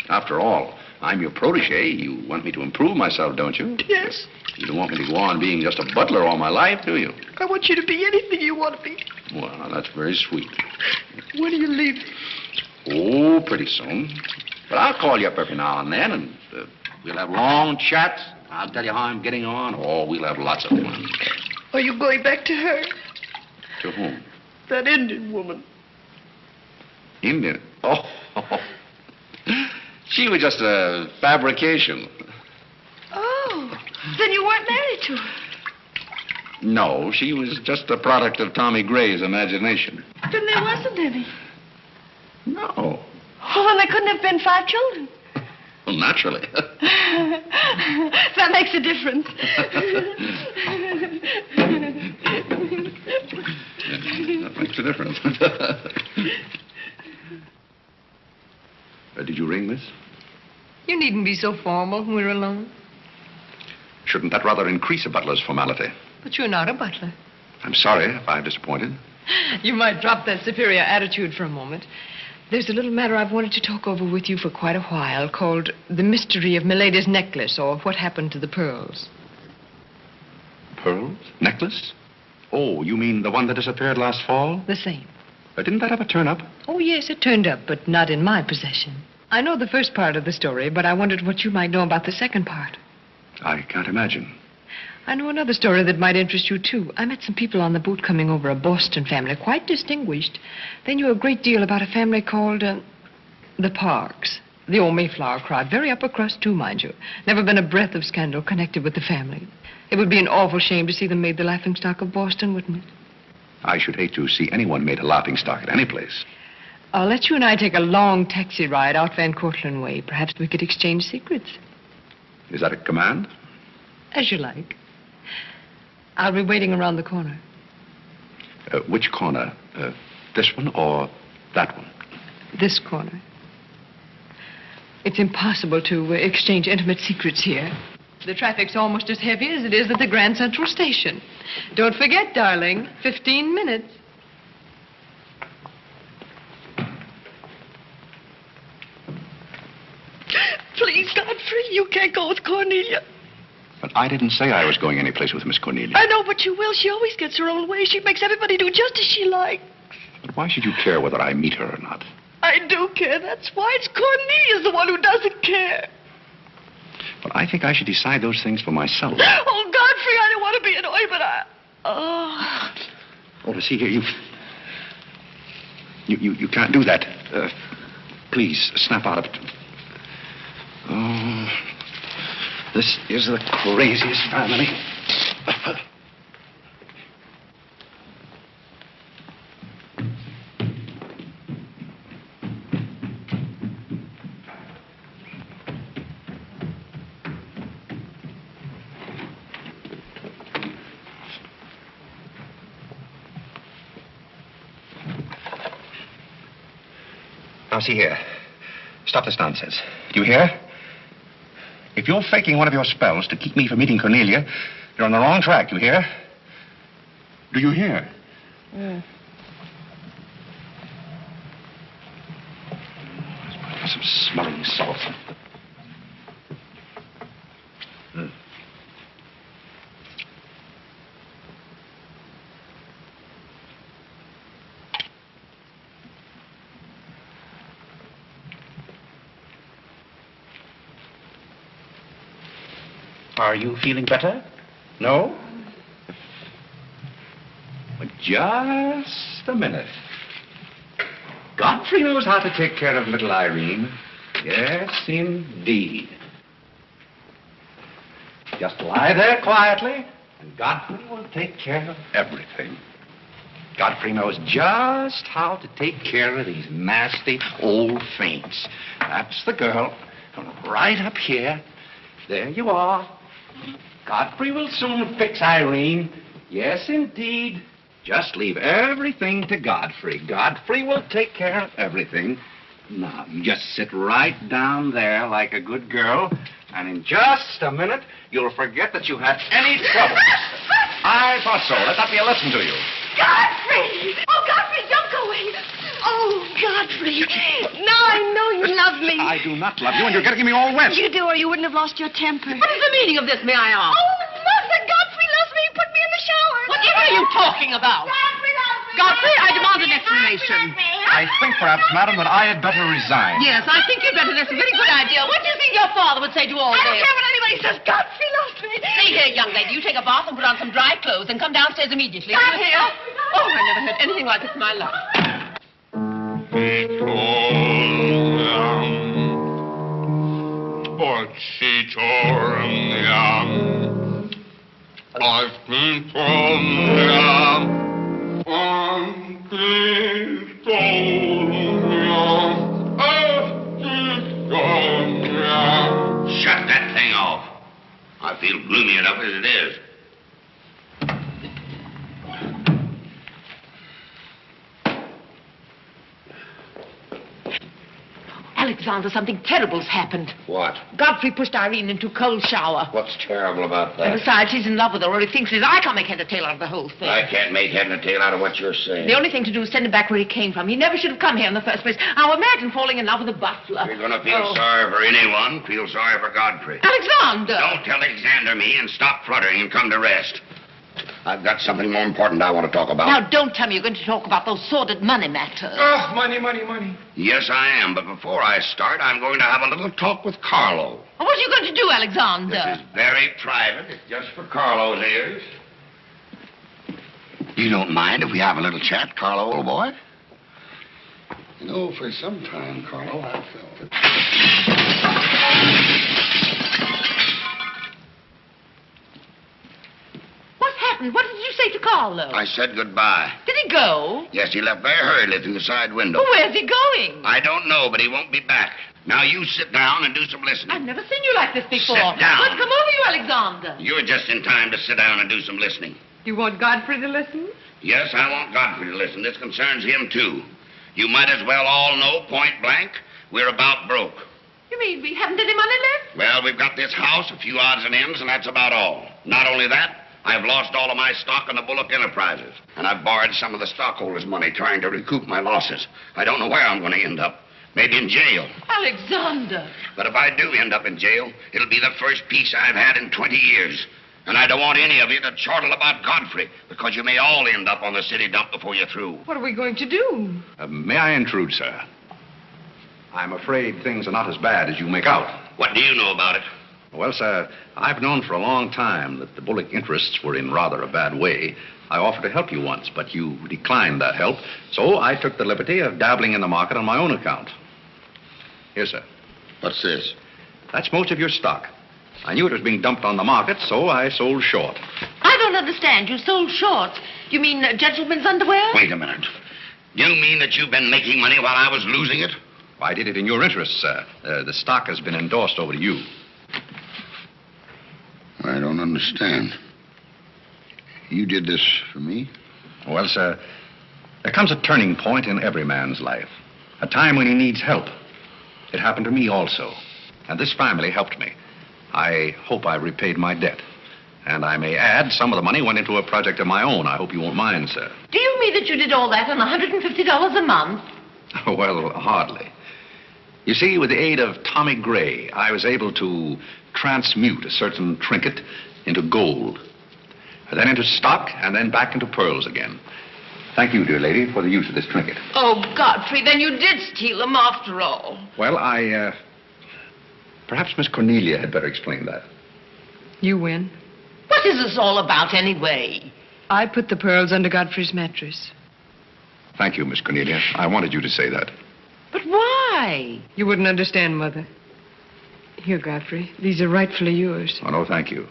S2: After all, I'm your protege. You want me to improve myself, don't you?
S4: Yes.
S2: You don't want me to go on being just a butler all my life, do you?
S4: I want you to be anything you want to be.
S2: Well, that's very sweet.
S4: When are you leaving?
S2: Oh, pretty soon. But I'll call you up every now and then, and we'll have long chats. I'll tell you how I'm getting on. Oh, we'll have lots of fun.
S4: Are you going back to her?
S2: To whom?
S4: That Indian woman.
S2: Indian? Oh. She was just a fabrication.
S4: Oh, then you weren't married to her.
S2: No, she was just a product of Tommy Gray's imagination.
S4: Then there wasn't any.
S2: No.
S4: Oh, then there couldn't have been 5 children.
S2: Well, naturally.
S4: That makes a difference.
S2: That makes a difference. Did you ring, miss?
S11: You needn't be so formal when we're alone.
S2: Shouldn't that rather increase a butler's formality?
S11: But you're not a butler.
S2: I'm sorry if I've disappointed.
S11: You might drop that superior attitude for a moment. There's a little matter I've wanted to talk over with you for quite a while called The Mystery of Milady's Necklace, or What Happened to the Pearls.
S2: Pearls? Necklace? Oh, you mean the one that disappeared last fall?
S11: The same.
S2: Didn't that ever turn up?
S11: Oh, yes, it turned up, but not in my possession. I know the first part of the story, but I wondered what you might know about the second part.
S2: I can't imagine.
S11: I know another story that might interest you, too. I met some people on the boat coming over, a Boston family, quite distinguished. They knew a great deal about a family called the Parks. The old Mayflower crowd. Very upper crust, too, mind you. Never been a breath of scandal connected with the family. It would be an awful shame to see them made the laughingstock of Boston, wouldn't it?
S2: I should hate to see anyone made a laughingstock at any place.
S11: I'll let you and I take a long taxi ride out Van Cortlandt way. Perhaps we could exchange secrets.
S2: Is that a command?
S11: As you like. I'll be waiting around the corner.
S2: Which corner? This one or that one?
S11: This corner. It's impossible to exchange intimate secrets here. The traffic's almost as heavy as it is at the Grand Central Station. Don't forget, darling, 15 minutes.
S4: Please, Godfrey, you can't go with Cornelia.
S2: But I didn't say I was going anyplace with Miss Cornelia.
S4: I know, but you will. She always gets her own way. She makes everybody do just as she likes.
S2: But why should you care whether I meet her or not?
S4: I do care. That's why. It's Cornelia's the one who doesn't care.
S2: But I think I should decide those things for myself.
S4: Oh, Godfrey, I don't want to be annoyed, but I...
S2: Oh, see here, you can't do that. Please, snap out of it. Oh, this is the craziest family. Now, see here. Stop this nonsense. Do you hear? If you're faking one of your spells to keep me from meeting Cornelia, you're on the wrong track, you hear? Do you hear?
S4: Yeah.
S2: Let's put some smelling salts. Are you feeling better? No? Well, just a minute. Godfrey knows how to take care of little Irene. Yes, indeed. Just lie there quietly, and Godfrey will take care of everything. Godfrey knows just how to take care of these nasty old faints. That's the girl. Right up here. There you are. Godfrey will soon fix Irene. Yes, indeed. Just leave everything to Godfrey. Godfrey will take care of everything. Now, you just sit right down there like a good girl, and in just a minute, you'll forget that you had any trouble. I thought so. Let that be a lesson to you.
S4: Godfrey! Oh, Godfrey, don't go away. Oh, Godfrey. Now I know you love me.
S2: I do not love you, and you're getting me all wet.
S4: You do, or you wouldn't have lost your temper.
S11: What is the meaning of this, may I ask?
S4: Oh, Mother, Godfrey loves me. He put me in the shower.
S11: Whatever are you talking about?
S17: Godfrey loves me.
S11: Godfrey, I demand an explanation.
S2: I think perhaps, madam, that I had better resign.
S11: Yes, I think you'd better. That's a very good idea. What do you think your father would say to all
S4: I
S11: this?
S4: don't care what anybody says. Godfrey loves me.
S11: See here, young lady, you take a bath and put on some dry clothes and come downstairs immediately. Do you hear? Oh, I never heard anything like this in my life.
S12: I've been told
S6: Shut that thing off. I feel gloomy enough as it is.
S11: Alexander, something terrible's happened.
S6: What?
S11: Godfrey pushed Irene into a cold shower.
S6: What's terrible about
S11: And
S6: that?
S11: besides, he's in love with her, or he thinks he is. I can't make head or tail out of the whole thing.
S6: I can't make head and tail out of what you're saying.
S11: The only thing to do is send him back where he came from. He never should have come here in the first place. Now imagine falling in love with a butler.
S6: If you're going to feel
S11: Oh.
S6: sorry for anyone, feel sorry for Godfrey.
S11: Alexander!
S6: Don't tell Alexander me and stop fluttering and come to rest. I've got something more important I want to talk about.
S11: Now, don't tell me you're going to talk about those sordid money matters.
S1: Oh, money.
S6: Yes, I am, but before I start, I'm going to have a little talk with Carlo.
S11: What are you going to do, Alexander?
S6: This is very private. It's just for Carlo's ears. You don't mind if we have a little chat, Carlo, old boy? You know, for some time, Carlo, I felt it.
S11: What happened? What did you say to Carlo?
S6: I said goodbye.
S11: Did he go?
S6: Yes, he left very hurriedly through the side window.
S11: Well, where's he going?
S6: I don't know, but he won't be back. Now, you sit down and do some listening.
S11: I've never seen you like this before.
S6: Sit down.
S11: What's come over you, Alexander?
S6: You're just in time to sit down and do some listening.
S9: You want Godfrey to listen?
S6: Yes, I want Godfrey to listen. This concerns him, too. You might as well all know, point blank, we're about broke.
S11: You mean we haven't any money left?
S6: Well, we've got this house, a few odds and ends, and that's about all. Not only that, I've lost all of my stock in the Bullock Enterprises, and I've borrowed some of the stockholders' money trying to recoup my losses. I don't know where I'm going to end up. Maybe in jail.
S11: Alexander.
S6: But if I do end up in jail, it'll be the first peace I've had in 20 years. And I don't want any of you to chortle about Godfrey, because you may all end up on the city dump before you're through.
S9: What are we going to do?
S2: May I intrude, sir? I'm afraid things are not as bad as you make out.
S6: What do you know about it?
S2: Well, sir, I've known for a long time that the Bullock interests were in rather a bad way. I offered to help you once, but you declined that help, so I took the liberty of dabbling in the market on my own account. Here, sir.
S6: What's this?
S2: That's most of your stock. I knew it was being dumped on the market, so I sold short.
S11: I don't understand. You sold short. You mean gentlemen's underwear?
S6: Wait a minute. You mean that you've been making money while I was losing it?
S2: I did it in your interest, sir. The stock has been endorsed over to you.
S6: I don't understand. You did this for me?
S2: Well, sir, there comes a turning point in every man's life. A time when he needs help. It happened to me also. And this family helped me. I hope I repaid my debt. And I may add, some of the money went into a project of my own. I hope you won't mind, sir.
S11: Do you mean that you did all that on $150 a month?
S2: Well, hardly. You see, with the aid of Tommy Gray, I was able to transmute a certain trinket into gold. Then into stock, and then back into pearls again. Thank you, dear lady, for the use of this trinket.
S11: Oh, Godfrey, then you did steal them after all.
S2: Well, perhaps Miss Cornelia had better explain that.
S9: You win.
S11: What is this all about, anyway?
S9: I put the pearls under Godfrey's mattress.
S2: Thank you, Miss Cornelia. I wanted you to say that.
S11: But why?
S9: You wouldn't understand, Mother. Here, Godfrey. These are rightfully yours.
S2: Oh, no, thank you.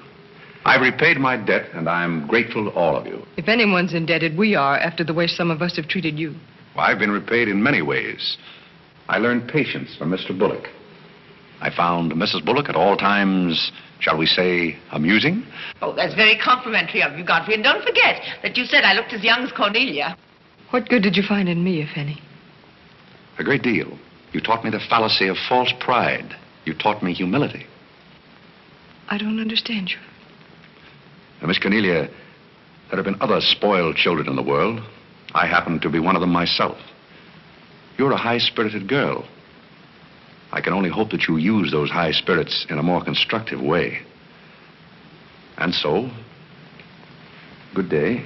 S2: I've repaid my debt, and I'm grateful to all of you.
S9: If anyone's indebted, we are, after the way some of us have treated you.
S2: Well, I've been repaid in many ways. I learned patience from Mr. Bullock. I found Mrs. Bullock at all times, shall we say, amusing.
S3: Oh, that's very complimentary of you, Godfrey. And don't forget that you said I looked as young as Cornelia.
S19: What good did you find in me, if any?
S2: A great deal. You taught me the fallacy of false pride. You taught me humility.
S19: I don't understand you.
S2: Now, Miss Cornelia, there have been other spoiled children in the world. I happen to be one of them myself. You're a high-spirited girl. I can only hope that you use those high spirits in a more constructive way. And so, good day.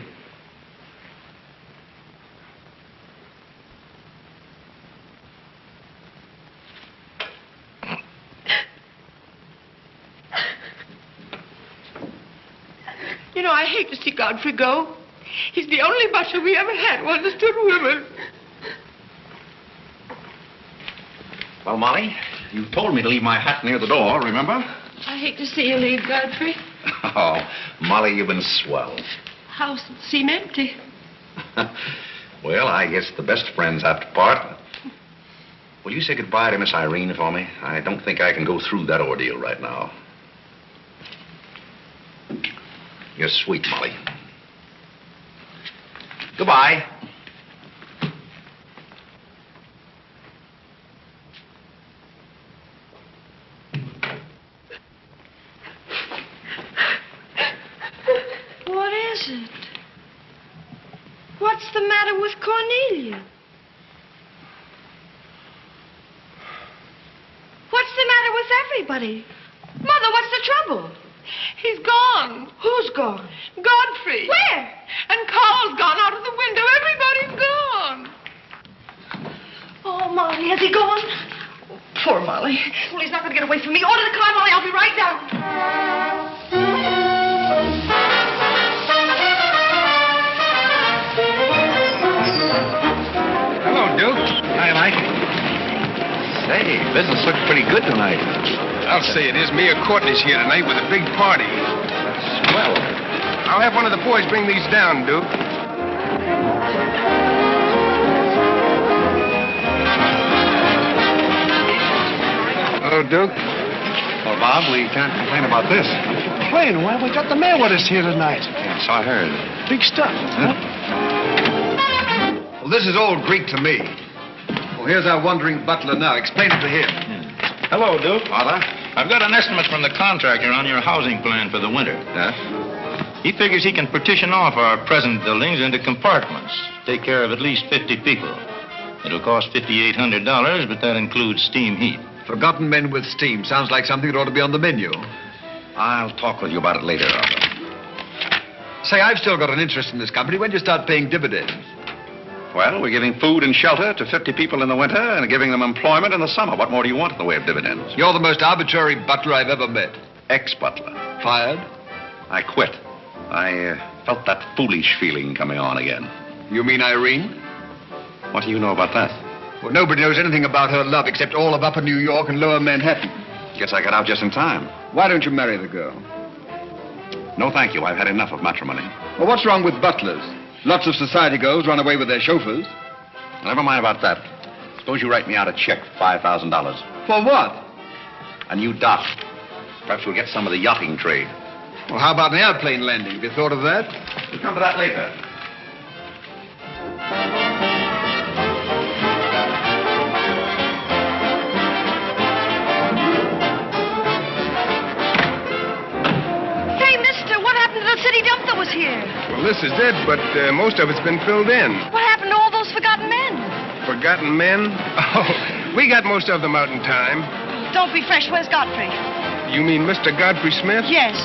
S9: You know, I hate to see Godfrey go. He's the only butler we ever had who understood women.
S2: Well, Molly, you told me to leave my hat near the door, remember?
S9: I hate to see you leave, Godfrey.
S2: Oh, Molly, you've been swell.
S9: House seem empty.
S2: Well, I guess the best friends have to part. Will you say goodbye to Miss Irene for me? I don't think I can go through that ordeal right now. You're sweet, Molly. Goodbye.
S4: What is it? What's the matter with Cornelia? What's the matter with everybody? Mother, what's the trouble?
S9: He's gone.
S4: Who's gone?
S9: Godfrey.
S4: Where?
S9: And Carl's gone out of the window. Everybody's gone.
S4: Oh, Molly, has he gone? Poor Molly. Well, he's not going to get away from me. Order the car, Molly. I'll be right down.
S1: Hello, Duke.
S2: Hi, Mike. Say, business looks pretty good tonight.
S1: I'll say it is. Mayor Courtney's here tonight with a big party.
S2: Swell.
S1: I'll have one of the boys bring these down, Duke. Hello, Duke.
S2: Well, Bob, we can't complain about this.
S18: Complain? Why, we got the mayor with us here tonight.
S2: Yes, I heard.
S18: Big stuff. Huh?
S13: Well, this is all Greek to me. Well, here's our wandering butler now. Explain it to him.
S7: Hello, Duke.
S2: Father?
S7: I've got an estimate from the contractor on your housing plan for the winter.
S2: Yes?
S7: He figures he can partition off our present buildings into compartments, take care of at least 50 people. It'll cost $5,800, but that includes steam heat.
S13: Forgotten men with steam. Sounds like something that ought to be on the menu.
S2: I'll talk with you about it later, Arthur.
S13: Say, I've still got an interest in this company. When do you start paying dividends?
S2: Well, we're giving food and shelter to 50 people in the winter and giving them employment in the summer. What more do you want in the way of dividends?
S13: You're the most arbitrary butler I've ever met.
S2: Ex-butler.
S13: Fired?
S2: I quit. I felt that foolish feeling coming on again.
S13: You mean Irene?
S2: What do you know about that?
S13: Well, nobody knows anything about her love except all of Upper New York and Lower Manhattan.
S2: Guess I got out just in time.
S13: Why don't you marry the girl?
S2: No, thank you. I've had enough of matrimony.
S13: Well, what's wrong with butlers? Lots of society girls run away with their chauffeurs.
S2: Never mind about that. Suppose you write me out a check for $5,000.
S13: For what?
S2: A new dock. Perhaps we'll get some of the yachting trade.
S13: Well, how about an airplane landing? Have you thought of that?
S2: We'll come to that later.
S4: Hey, mister, what happened to the city dump that was here?
S1: Well, this is it, but most of it's been filled in.
S4: What happened to all those forgotten men?
S1: Forgotten men? Oh, we got most of them out in time.
S4: Don't be fresh. Where's Godfrey?
S1: You mean Mr. Godfrey Smith?
S4: Yes.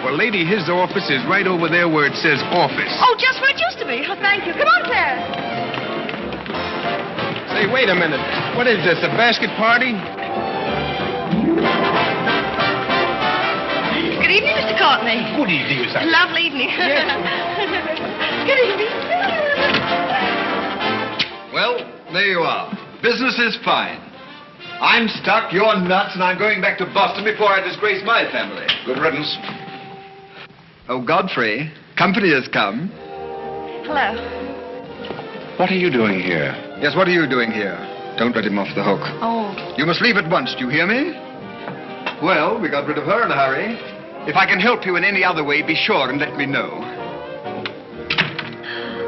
S1: Well, lady, his office is right over there where it says office.
S4: Oh, just where it used to be. Oh, thank you. Come on, Claire.
S1: Say, wait a minute. What is this, a basket party?
S4: Good evening, Mr. Courtney.
S16: Good evening, Miss Irene.
S4: Lovely evening. Good evening.
S13: Well, there you are. Business is fine. I'm stuck, you're nuts, and I'm going back to Boston before I disgrace my family.
S2: Good riddance.
S13: Oh, Godfrey, company has come.
S4: Hello.
S2: What are you doing here?
S13: Yes, what are you doing here? Don't let him off the hook.
S4: Oh.
S13: You must leave at once, do you hear me? Well, we got rid of her in a hurry. If I can help you in any other way, be sure and let me know.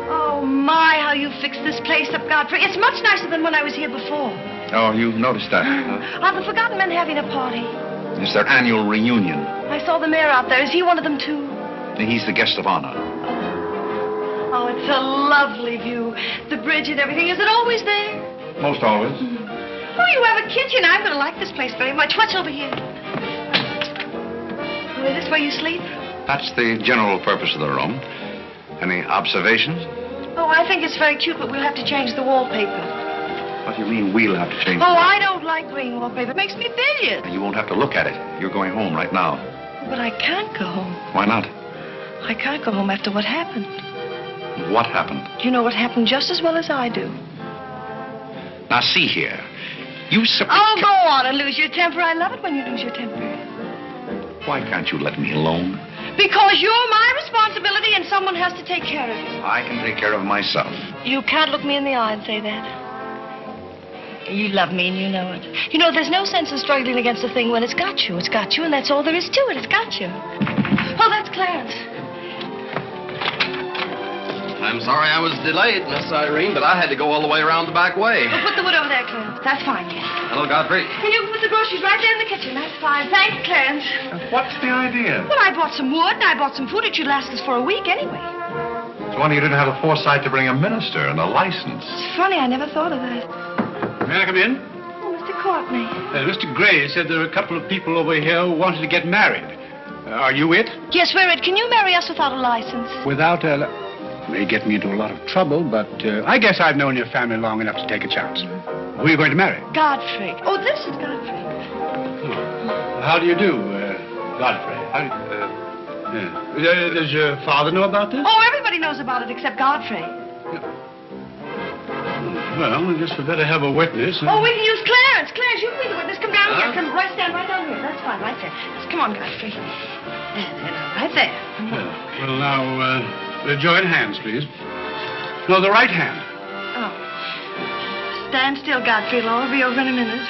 S4: Oh, my, how you fixed this place up, Godfrey. It's much nicer than when I was here before.
S2: Oh, you've noticed that.
S4: Are the Forgotten Men having a party?
S2: It's their annual reunion.
S4: I saw the mayor out there. Is he one of them, too?
S2: He's the guest of honor.
S4: Oh, it's a lovely view. The bridge and everything. Is it always there?
S2: Most always.
S4: Oh, you have a kitchen. I'm going to like this place very much. What's over here? Oh, is this where you sleep?
S2: That's the general purpose of the room. Any observations?
S4: Oh, I think it's very cute, but we'll have to change the wallpaper.
S2: What do you mean we'll have to change
S4: Oh, I don't like green wallpaper. It makes me bilious.
S2: You won't have to look at it. You're going home right now.
S4: But I can't go home.
S2: Why not?
S4: I can't go home after what happened.
S2: What happened?
S4: You know what happened just as well as I do.
S2: Now, see here. You
S4: Oh, go on and lose your temper. I love it when you lose your temper.
S2: Why can't you let me alone?
S4: Because you're my responsibility and someone has to take care of you.
S2: I can take care of myself.
S4: You can't look me in the eye and say that. You love me and you know it. You know, there's no sense in struggling against a thing when it's got you. It's got you, and that's all there is to it. It's got you. Oh, that's Clarence.
S14: I'm sorry I was delayed, Miss Irene, but I had to go all the way around the back way.
S4: Well, put the wood over there, Clarence. That's fine, yes.
S14: Hello, Godfrey.
S4: And you can put the groceries right there in the kitchen. That's fine. Thanks, Clarence.
S2: What's the idea?
S4: Well, I bought some wood and I bought some food. It should last us for a week anyway.
S2: It's wonder you didn't have the foresight to bring a minister and a license.
S4: It's funny, I never thought of that.
S5: May I come in?
S4: Oh, Mr. Courtney.
S5: Mr. Gray said there are a couple of people over here who wanted to get married. Are you it?
S4: Yes, we're it. Can you marry us without a license?
S5: Without a... May get me into a lot of trouble, but I guess I've known your family long enough to take a chance. Who are you going to marry?
S4: Godfrey. Oh, this is Godfrey.
S5: How do you do, Godfrey? Does your father know about this?
S4: Oh, everybody knows about it except Godfrey.
S5: Well, I guess we better have a witness.
S4: Oh, we can use Clarence. Clarence, you can be the witness. Come down here. Come right, stand right down here. That's fine, right there. Just come on, Godfrey. There, right there.
S5: Well, now, join hands, please. No, the right hand.
S4: Oh. Stand still, Godfrey. It'll all be over in a minute.